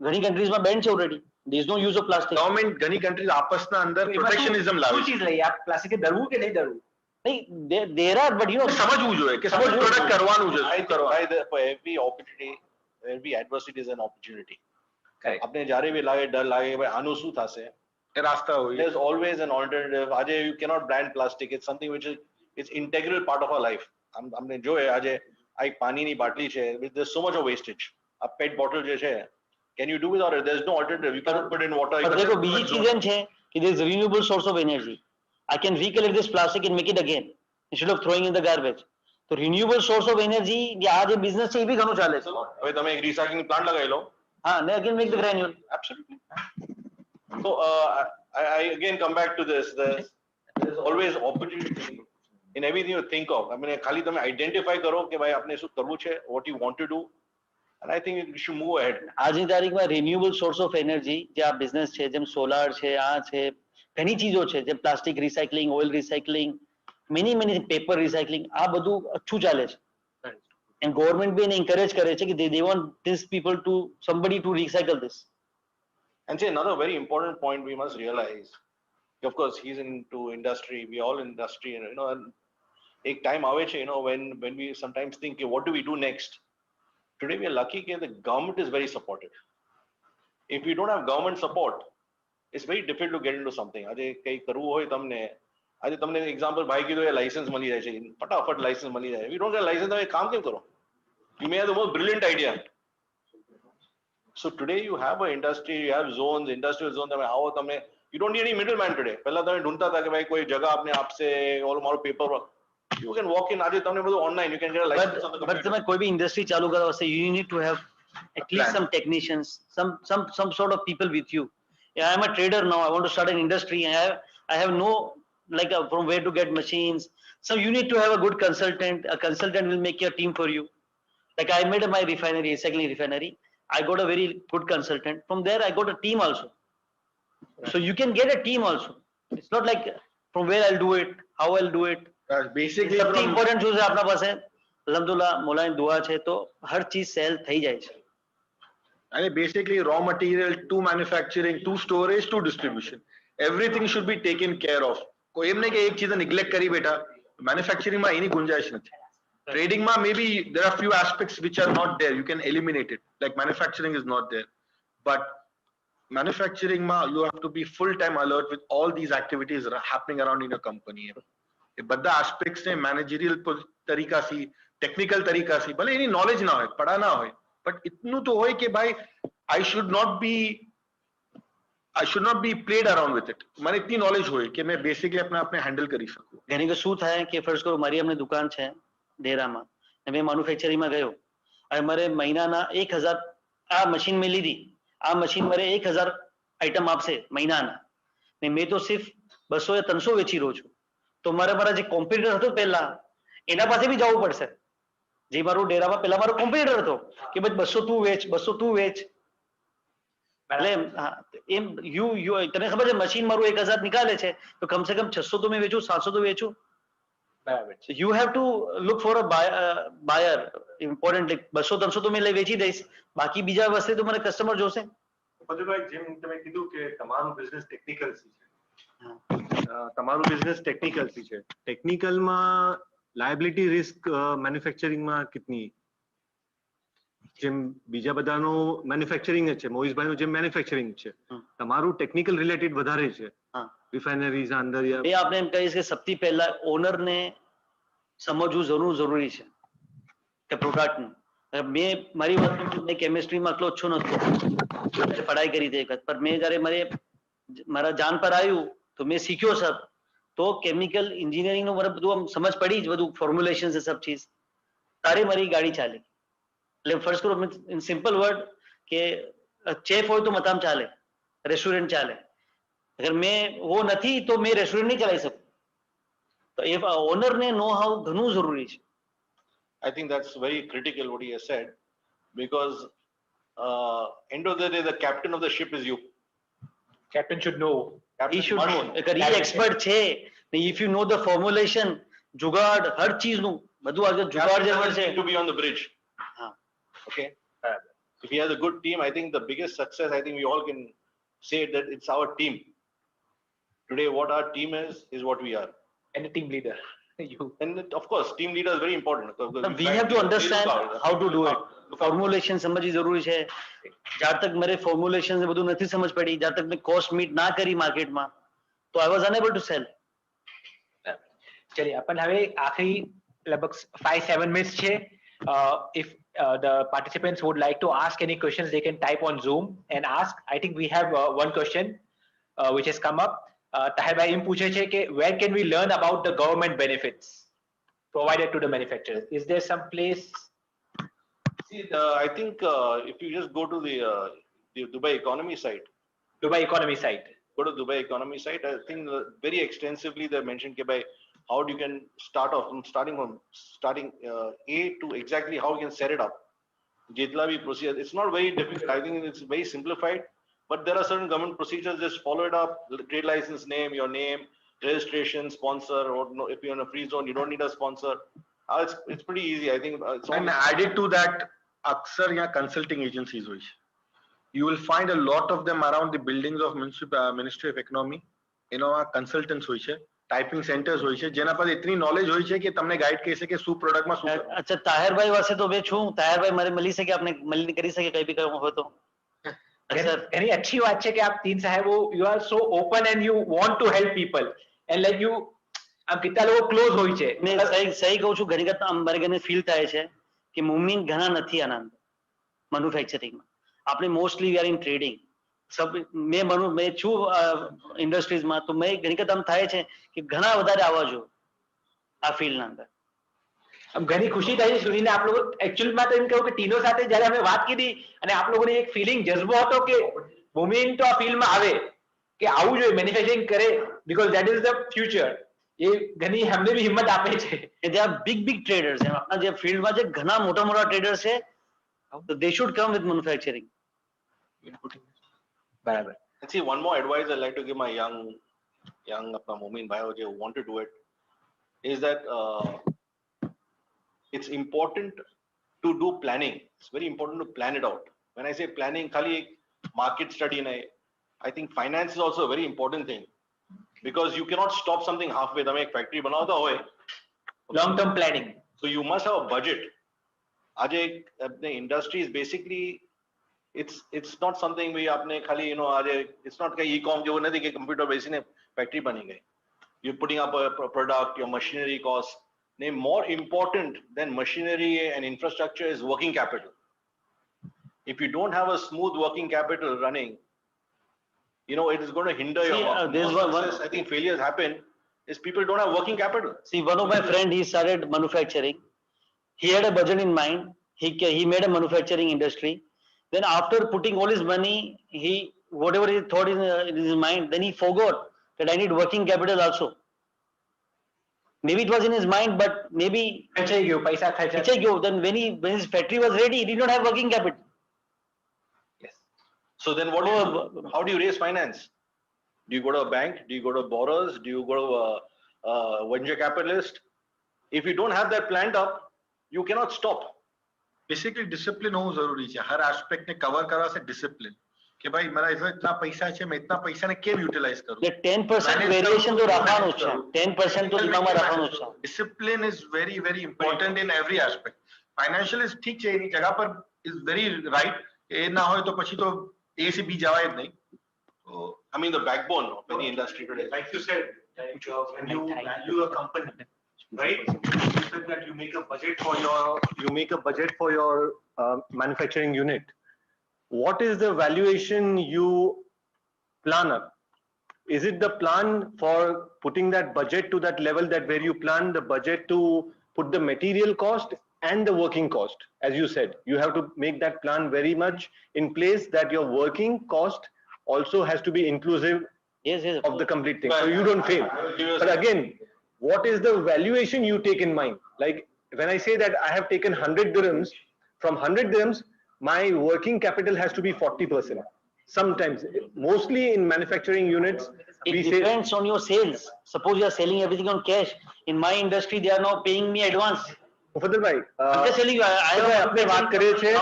Speaker 11: ઘણી કન્ટ્રીઝમાં બેન છે already. There is no use of plastic.
Speaker 9: Government ઘણી કન્ટ્રીઝ આપસના અંદર પ્રોટેક્શનિઝમ લાવે
Speaker 8: શું
Speaker 9: છે.
Speaker 8: ચીજ લઈ? આ પ્લાસ્ટિક દરવું કે નહીં દરવું?
Speaker 11: નહીં, there are, but you know,
Speaker 9: સમજવું જોઈએ કે શું પ્રોડક્ટ કરવાનું છે,
Speaker 10: I
Speaker 9: શું
Speaker 10: think
Speaker 9: કરવાનું.
Speaker 10: for every opportunity, every adversity is an opportunity.
Speaker 8: Correct.
Speaker 10: આપણે જ્યારે બી લાગે ડર લાગે કે ભાઈ આનું શું થશે,
Speaker 9: એ રાસ્તા હોય.
Speaker 10: there's always an alternative. આજે you cannot brand plastic. It's something which is it's integral part of our life. આપણે જોઈએ આજે આ એક પાણીની બાટલી છે, there's so much of wastage. આ પેટ બોટલ જે છે, can you do without it? There's no alternative. You cannot put in water.
Speaker 11: but देखो બીજી ચીજ એમ છે કે there is renewable source of energy. I can recollect this plastic and make it again instead of throwing in the garbage. તો renewable source of energy જે આ જે business છે એ બી ઘણું ચાલે છે.
Speaker 10: હવે તમે એક રિસાયકલિંગ પ્લાન્ટ લગાવી લો.
Speaker 11: હા, ને again make the granule.
Speaker 10: Absolutely. So I again come back to this. There's always opportunity in everything you think of. I mean, ખાલી તમે identify કરો કે ભાઈ આપણે શું કરવું છે, what you want to do, and I think you should move ahead.
Speaker 11: આજની તારીખમાં રિન્યુએબલ સોર્સ ઓફ એનર્જી જે આ બિઝનેસ છે, જેમ સોલાર છે, આ છે, ઘણી ચીજો છે, જેમ plastic recycling, oil recycling, many paper recycling, આ બધું અચ્છું ચાલે છે. And government બી એને encourage કરે છે કે they want these people to somebody to recycle this.
Speaker 10: And say another very important point we must realize. Of course, he's into industry. We all in industry, and and एक time આવે છે, when we sometimes think, okay, what do we do next? Today we are lucky that the government is very supportive. If we don't have government support, it's very difficult to get into something. આજે કઈ કરવું હોય તમને, આજે તમને example ભાઈ કીધું એ licence મળી જાય છે, ફટાફટ લાયસન્સ મળી જાય. If you don't get license, તમે કામ કેમ કરો? You may have the most brilliant idea. So today you have an industry, you have zones, industrial zones. તમે આવો, તમે you don't need any middleman today. પહેલા તમે ઢૂંઢતા હતા કે ભાઈ કોઈ જગા આપને આપશે, ઓલ મારો paper work. You can walk in, આજે તમને બધું online, you can get a license on the
Speaker 11: But
Speaker 10: computer.
Speaker 11: તમે કોઈ બી ઇન્ડસ્ટ્રી ચાલુ કરવા વાસ્તે you need to have at least some technicians, some sort of people with you. Yeah, I am a trader now. I want to start an industry. I have no from where to get machines. So you need to have a good consultant. A consultant will make your team for you. Like I made my refinery, recycling refinery. I got a very good consultant. From there, I got a team also. So you can get a team also. It's not like from where I'll do it, how I'll do it.
Speaker 9: Basically
Speaker 11: સૌથી important શું છે આપણા પાસે? અલ્હમ્દુલિલ્લાહ મોલાની દુઆ છે તો હર ચીજ cell થઈ જાય છે.
Speaker 9: અને basically raw material to manufacturing to storage to distribution everything should be taken care of. કોઈ એમ નહીં કે એક ચીજ નિગ્લેક્ટ કરી બેઠા. મેન્યુફેક્ચરિંગમાં એની ગુંજાઈશ નથી. ટ્રેડિંગમાં મે બી there are few aspects which are not there, you can eliminate it, like manufacturing is not there, but manufacturing ma you have to be full time alert with all these activities happening around in your company. એ બધા aspects ને managerial તરીકાથી, technical તરીકાથી, ભલે એની knowledge ના હોય, પડા ના હોય, but એટલું તો હોય કે ભાઈ I should not be played around with it. મને એટલી knowledge હોય કે મેં basically આપણે handle કરી શકું.
Speaker 11: ઘણી વખત શું થાય કે ફર્સ્ટ કરો મારી અમને દુકાન છે ડેરામાં, મેં મેન્યુફેક્ચરિંગમાં ગયો અને મારે મહિનાના 1000 આ મશીન મેં લીધી, આ મશીન મારે 1000 આઈટમ આપશે મહિનાના, ને મેં તો સિર્ફ 200 या 300 વેચી રહ્યો છું. તો મારા જે કોમ્પિટિટર હતો પહેલા એના પાસે બી જવું પડશે. જે મારું ડેરામાં પેલા મારો કોમ્પિટિટર હતો કે ભાઈ 200 તું વેચ 200 તું વેચ એટલે હા, એમ યુ તને ખબર છે મશીન મારું 1000 નિકાલે છે તો કમસે કમ 600 તો મેં વેચું 700 તો વેચું
Speaker 3: બરાબર છે.
Speaker 11: You have to look for a buyer important 200 300 તો મેં લઈ વેચી દઈશ બાકી બીજા વસ્તુ તો મને કસ્ટમર જોશે.
Speaker 12: મધુભાઈ જેમ તમે કીધું કે તમારું બિઝનેસ ટેકનિકલ છે તમારું બિઝનેસ ટેકનિકલ છે ટેકનિકલમાં લાયબિલિટી રિસ્ક મેન્યુફેક્ચરિંગમાં કેટલી જેમ બીજા બધાનું મેન્યુફેક્ચરિંગ જ છે મોહિશભાઈનું જેમ મેન્યુફેક્ચરિંગ છે તમારું ટેકનિકલ રિલેટેડ વધારે છે રિફાઇનરીઝ અંદર
Speaker 11: એ આપણે એમ કહીએ કે સૌથી પહેલા ઓનરને સમજવું જરૂરી છે કે પ્રોડક્ટનું મેં મારી વાત કરું મેં કેમિસ્ટ્રીમાં આટલો ઓછો નહોતો પઢાઈ કરી હતી પણ મેં જ્યારે મારા જાન પર આવ્યું તો મેં શીખ્યો સબ તો કેમિકલ એન્જિનિયરિંગનું મને બધું આમ સમજ પડી જ બધું ફોર્મ્યુલેશન છે સબ ચીજ તારે મારી ગાડી ચાલી એટલે ફર્સ્ટ કરો ઇન સિમ્પલ વર્ડ કે ચેફ હોય તો મતામ ચાલે રેસ્ટોરન્ટ ચાલે અગર મેં वो નથી તો મેં રેસ્ટોરન્ટ નહીં ચલાવી શકું તો એ ઓનરને નો હાઉ ઘણું જરૂરી છે.
Speaker 10: I think that's very critical what he has said because end of the day the captain of the ship is you.
Speaker 3: Captain should know.
Speaker 11: He should know. અગર એ એક્સપર્ટ છે if you know the formulation જુગાડ હર ચીજનું બધું આગળ જુગાડ જે છે
Speaker 10: to be on the bridge. Okay. If he has a good team, I think the biggest success, I think we all can say that it's our team. Today, what our team is what we are.
Speaker 3: And the team leader. You.
Speaker 10: And of course, team leader is very important.
Speaker 11: We have to understand how to do it. Formulation સમજવી જરૂરી છે. જ્યાં તક મારે formulation ને બધું નથી સમજ પડી, જ્યાં તક મેં cost meet ના કરી માર્કેટમાં, તો I was unable to sell.
Speaker 3: ચલિए अपन હવે આખરી લગભગ 5-7 મિનિટ્સ છે. If the participants would like to ask any questions, they can type on Zoom and ask. I think we have one question which has come up. Tahirbai એમ પૂછે છે કે where can we learn about the government benefits provided to the manufacturers? Is there some place?
Speaker 10: See, I think if you just go to the Dubai economy site.
Speaker 3: Dubai economy site.
Speaker 10: Go to Dubai economy site. I think very extensively they mentioned ke by how you can start off from starting A to exactly how you can set it up. Jitla bhi procedure. It's not very difficult. I think it's very simplified. But there are certain government procedures. Just follow it up. Trade license name, your name, registration, sponsor, or no, if you're in a free zone, you don't need a sponsor. It's pretty easy. I think.
Speaker 9: And added to that, अक्सर यहाँ consulting agencies हुई है. You will find a lot of them around the buildings of Ministry of Economy. You know, consultants हुई है, typing centers हुई है, જેના પર इतनी knowledge हुई है कि તમને guide કરી શકે શું product માં શું.
Speaker 11: अच्छा તાહિરભાઈ વાસે તો મેં છું તાહિરભાઈ મારે મળી શકે આપણે મળી કરી શકે કઈ બી કામ હોય તો.
Speaker 3: એની अच्छी बात છે કે આપ तीन સાહેબો you are so open and you want to help people and like you આમ કેટલા લોકો ક્લોઝ હોય છે.
Speaker 11: મેં સહી કહું છું ઘણી વખત અમારે ઘરે ફીલ થાય છે કે મુવમેન્ટ ઘણા નથી આનંદ મેન્યુફેક્ચરિંગમાં આપણે mostly we are in trading સબ મેં છું ઇન્ડસ્ટ્રીઝમાં તો મેં ઘણી વખત આમ થાય છે કે ઘણા વધારે આવવા જો આ ફિલ્ડના અંદર.
Speaker 3: આમ ઘણી ખુશી થાય છે સુનીને આપ લોકો એકચ્યુઅલમાં તો એમ કહું કે ટીનો સાથે જ્યારે અમે વાત કરી અને આપ લોકોને એક ફિલિંગ જજ્બો હતો કે વુમેન તો આ ફિલ્ડમાં આવે કે આવું જોઈએ મેન્યુફેક્ચરિંગ કરે because that is the future. એ ઘણી અમને બી હિંમત આપે છે.
Speaker 11: દે આર બિગ ટ્રેડર્સ એમ આપણા જે ફિલ્ડમાં જે ઘણા મોટા ટ્રેડર્સ છે they should come with manufacturing.
Speaker 3: બરાબર.
Speaker 10: See, one more advice I'd like to give my young apna Momin bhai who want to do it is that it's important to do planning. It's very important to plan it out. When I say planning, khali market study nahi. I think finance is also a very important thing because you cannot stop something halfway. Tame ek factory banao to hoy.
Speaker 3: Long term planning.
Speaker 10: So you must have a budget. Aaj the industry is basically it's not something we apne khali it's not like e-com jo nahi ke computer base ne factory bani gayi. You're putting up a product, your machinery cost. More important than machinery and infrastructure is working capital. If you don't have a smooth working capital running, it is going to hinder your success. I think failures happen is people don't have working capital.
Speaker 11: See, one of my friend, he started manufacturing. He had a budget in mind. He made a manufacturing industry. Then after putting all his money, whatever he thought in his mind, then he forgot that I need working capital also. Maybe it was in his mind, but maybe
Speaker 8: ખેંચાઈ ગયો, પૈસા ખેંચાઈ.
Speaker 11: Check you. Then when his factory was ready, he did not have working capital.
Speaker 10: So then how do you raise finance? Do you go to a bank? Do you go to borrowers? Do you go to a venture capitalist? If you don't have that planned up, you cannot stop.
Speaker 9: Basically discipline હોવું જરૂરી છે હર aspect ને cover કરવા છે discipline કે ભાઈ મારા ઇતના પૈસા છે મેં ઇતના પૈસાને કેમ યુટિલાઇઝ કરું
Speaker 11: The 10% variation તો રાખવાનું છે. 10% તો દિમાગમાં રાખવાનું છે.
Speaker 9: Discipline is very very important in every aspect financial is ઠીક છે એની જગા પર ઇઝ વેરી રાઈટ એ ના હોય તો પછી તો એ થી બી જવાય જ નહીં.
Speaker 10: I mean the backbone of any industry today.
Speaker 12: Like you said, when you value a company, right? You said that you make a budget for your manufacturing unit. What is the valuation you plan up? Is it the plan for putting that budget to that level that where you plan the budget to put the material cost and the working cost? As you said, you have to make that plan very much in place that your working cost also has to be inclusive
Speaker 11: Yes.
Speaker 12: of the complete thing, so you don't fail. But again, what is the valuation you take in mind? Like when I say that I have taken 100 dirhams, from 100 dirhams, my working capital has to be 40%. Sometimes, mostly in manufacturing units,
Speaker 11: It
Speaker 12: we say,
Speaker 11: depends on your sales. Suppose you are selling everything on cash. In my industry, they are now paying me advance.
Speaker 12: Mufaddal भाई,
Speaker 11: I'm just telling you, I
Speaker 12: હવે આપણે વાત કરીએ છીએ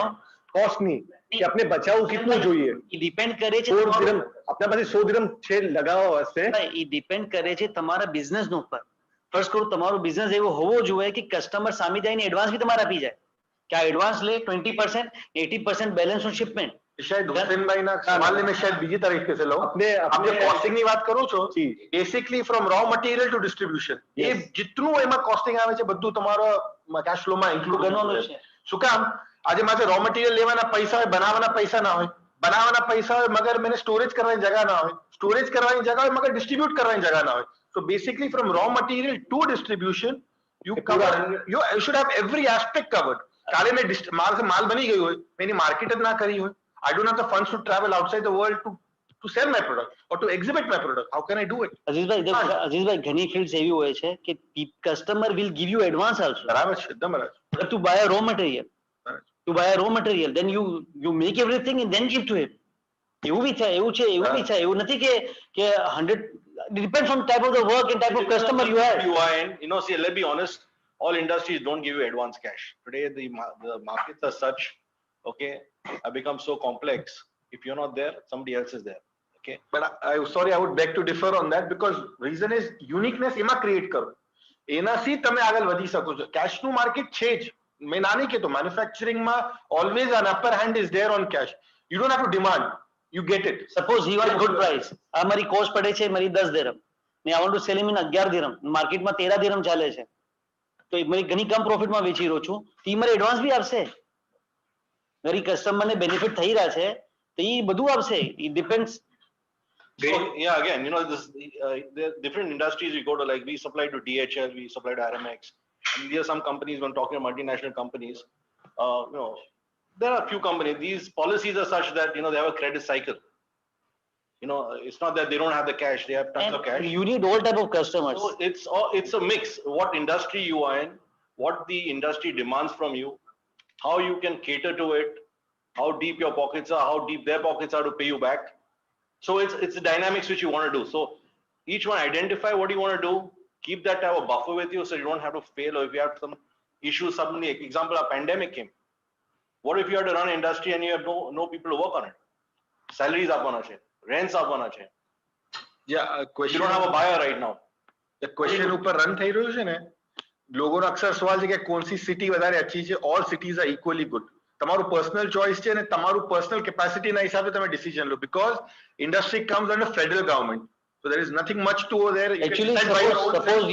Speaker 12: cost ની કે આપણે બચાવવું કેટલું જોઈએ.
Speaker 11: It depend કરે છે
Speaker 12: 100 dirham, આપણા પાસે 100 dirham છે લગાવવા વાસ્તે.
Speaker 11: it depend કરે છે તમારા બિઝનેસ નો ઉપર. ફર્સ્ટ કરો તમારો બિઝનેસ એવો હોવો જોઈએ કે કસ્ટમર સામે જઈને એડવાન્સ બી તમારે આપી જાય. કે આ એડવાન્સ લે 20%, 80% બેલેન્સ ઓન શિપમેન્ટ.
Speaker 9: શાયદ હુસેનભાઈના સવાલને મેં શાયદ બીજી તરીકે से લઉં. આપણે કોસ્ટિંગની વાત કરો છો basically from raw material to distribution એ જેટલું એમાં કોસ્ટિંગ આવે છે બધું તમારો કેશ ફ્લોમાં ઇન્ક્લુડ કરવાનું છે. શું કામ આજે મારે રો મટીરિયલ લેવાના પૈસા હોય બનાવવાના પૈસા ના હોય બનાવવાના પૈસા હોય મગર મને સ્ટોરેજ કરવાની જગા ના હોય સ્ટોરેજ કરવાની જગા હોય મગર ડિસ્ટ્રીબ્યુટ કરવાની જગા ના હોય. So basically from raw material to distribution you cover you should have every aspect covered. કાલે મેં માલ બની ગયું હોય મેં એની માર્કેટ જ ના કરી હોય I don't have the funds to travel outside the world to sell my product or to exhibit my product. How can I do it?
Speaker 11: અજીઝભાઈ ઘણી ફિલ્ડ્સ એવી હોય છે કે customer will give you advance also.
Speaker 9: બરાબર છે એકદમ બરાબર.
Speaker 11: To buy a raw material, then you make everything and then give to him. એવું બી થાય એવું છે એવું બી થાય એવું નથી કે 100. It depends on type of the work and type of customer you have.
Speaker 10: See, let's be honest, all industries don't give you advance cash. Today, the markets are such, okay, have become so complex. If you're not there, somebody else is there. Okay.
Speaker 9: But I would beg to differ on that because reason is uniqueness એમાં create કરો. એનાથી તમે આગળ વધી શકો છો. cash નું market છે જ. મેં ના નહીં કહેતો manufacturingમાં always an upper hand is there on cash. You don't have to demand. You get it.
Speaker 11: Suppose he wants good price. આ મારી કોસ્ટ પડે છે મારી 10 dirham. ને I want to sell him in 11 dirham. માર્કેટમાં 13 dirham ચાલે છે. તો મારી ઘણી કમ પ્રોફિટમાં વેચી રહ્યો છું. તો મારે એડવાન્સ બી આપશે. મારી કસ્ટમરને બેનિફિટ થઈ રહ્યા છે તો એ બધું આપશે. It depends.
Speaker 10: So, yeah, again, there are different industries we go to, like we supply to DHL, we supply to RMX. And there are some companies, when talking about multinational companies, there are a few companies, these policies are such that, they have a credit cycle. It's not that they don't have the cash, they have tons of cash.
Speaker 11: You need all type of customers.
Speaker 10: So it's a mix. What industry you are in, what the industry demands from you, how you can cater to it, how deep your pockets are, how deep their pockets are to pay you back. So it's the dynamics which you want to do. So each one identify what you want to do, keep that type of buffer with you so you don't have to fail, or if you have some issues suddenly, example, a pandemic came. What if you have to run an industry and you have no people to work on it? Salaries આપવાના છે, rents આપવાના છે.
Speaker 9: Yeah, question.
Speaker 10: You don't have a buyer right now.
Speaker 9: The question ઉપર run થઈ રહ્યું છે ને લોકોનો અક્ષર સવાલ છે કે કોણસી સિટી વધારે अच्छी છે. All cities are equally good. તમારું પર્સનલ ચોઇસ છે ને તમારું પર્સનલ કેપેસિટીના હિસાબે તમે ડિસિઝન લો because industry comes under federal government. So there is nothing much to go there.
Speaker 11: Actually, suppose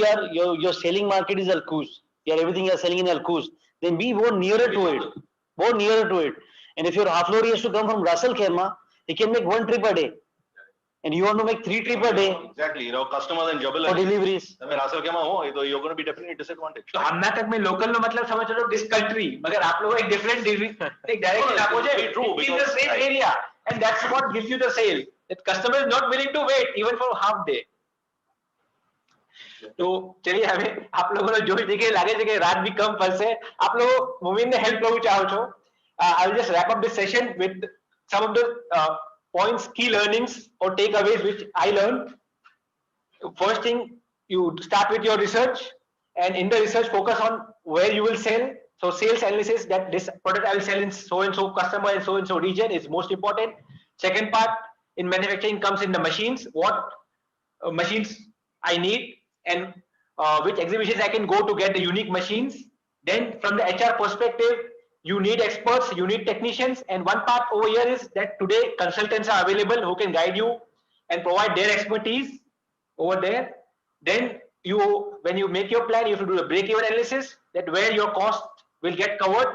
Speaker 11: your selling market is Al-Quoz. Everything you are selling in Al-Quoz. Then be more nearer to it. More nearer to it. And if your half lorry has to come from Ras Al Khaimah, he can make 1 trip a day. And you want to make 3 trips a day.
Speaker 10: Exactly. Customers in Jebel
Speaker 11: for deliveries.
Speaker 10: તમે Ras Al Khaimah हो तो you're going to be definitely disadvantaged.
Speaker 8: તો આમના તક મેં local નો મતલબ સમજો છો this country, મગર આપ લોકો એક ડિફરન્ટ ડાયરેક્શન આપો છે. It is the same area and that's what gives you the sale. That customer is not willing to wait even for half day. तो चलिए હવે આપ લોકોનો જોઈ દેખે લાગે છે કે રાત બી કમ પડશે. આપ લોકો મોમિનને હેલ્પ કરવું ચાહો છો. I will just wrap up this session with some of the points, key learnings or takeaways which I learned. First thing, you start with your research, and in the research focus on where you will sell. So sales analysis, that this product I will sell in so and so customer and so region is most important. Second part in manufacturing comes in the machines. What machines I need and which exhibitions I can go to get the unique machines. Then from the HR perspective, you need experts, you need technicians, and one part over here is that today consultants are available who can guide you and provide their expertise over there. Then you, when you make your plan, you have to do a break-even analysis, that where your cost will get covered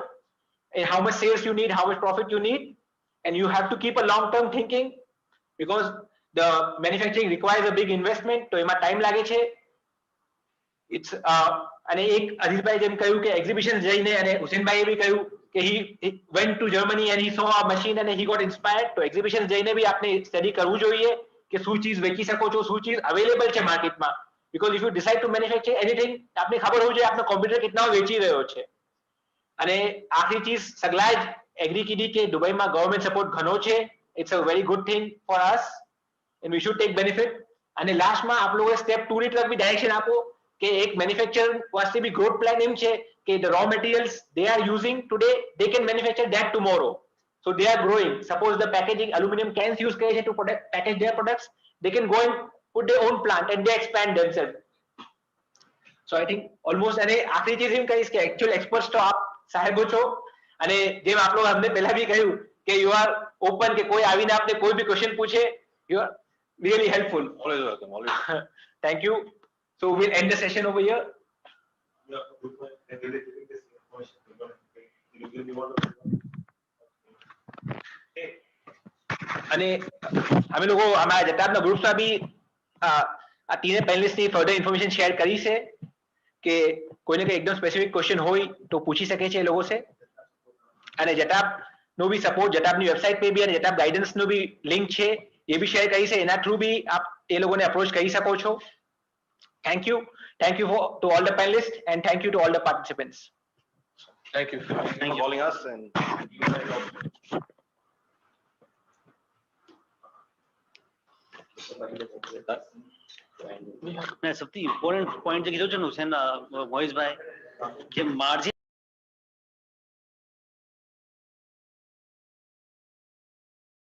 Speaker 8: and how much sales you need, how much profit you need, and you have to keep a long-term thinking because the manufacturing requires a big investment. તો એમાં time લાગે છે. It's અને એક અજીતભાઈ જેમ કહ્યું કે exhibition જઈને અને હુસેનભાઈએ બી કહ્યું કે he went to Germany and he saw a machine and he got inspired. તો એક્ઝિબિશન જઈને બી આપણે સ્ટડી કરવું જોઈએ કે શું ચીજ વેચી શકો છો, શું ચીજ અવેલેબલ છે માર્કેટમાં. because if you decide to manufacture anything, આપને ખબર હોવી જોઈએ આપનો કોમ્પ્યુટર કેટલા વેચી રહ્યો છે. અને આખરી ચીજ સગલા જ એગ્રી કીધી કે દુબઈમાં ગવર્મેન્ટ સપોર્ટ ઘણો છે. It's a very good thing for us and we should take benefit. અને લાસ્ટમાં આપ લોકોએ સ્ટેપ 2 ની તરફ બી ડાયરેક્શન આપો કે એક મેન્યુફેક્ચર વાસ્તે બી ગ્રોથ પ્લાન એમ છે કે the raw materials they are using today, they can manufacture that tomorrow. So they are growing. Suppose the packaging aluminum cans use કરે છે to package their products, they can go and put their own plant and they expand themselves. So I think almost અને આખરી ચીજ એમ કહીશ કે actual experts તો આપ સાહેબો છો અને જેમ આપ લોકો અમને પહેલા બી કહ્યું કે you are open કે કોઈ આવીને આપને કોઈ બી ક્વેશ્ચન પૂછે, you are really helpful.
Speaker 10: Always welcome, always.
Speaker 8: Thank you. So we'll end the session over here. અને અમે લોકો અમારા જતાબના ગ્રુપ્સમાં બી આ તીને પેનલિસ્ટની ફર્ધર ઇન્ફોર્મેશન શેર કરી છે કે કોઈને કંઈ એકદમ સ્પેસિફિક ક્વેશ્ચન હોય તો પૂછી શકે છે એ લોકો છે. અને જટાબનો બી સપોર્ટ જટાબની વેબસાઇટ પે બી અને જટાબ ગાઈડન્સનો બી લિંક છે એ બી શેર કરી છે. એના થ્રુ બી આપ એ લોકોને અપ્રોચ કરી શકો છો. Thank you. Thank you to all the panelists and thank you to all the participants.
Speaker 10: Thank you for calling us and
Speaker 11: સૌથી ઇમ્પોર્ટન્ટ પોઈન્ટ જે કીધું છે ને હુસેન મોહિશભાઈ કે માર્જિન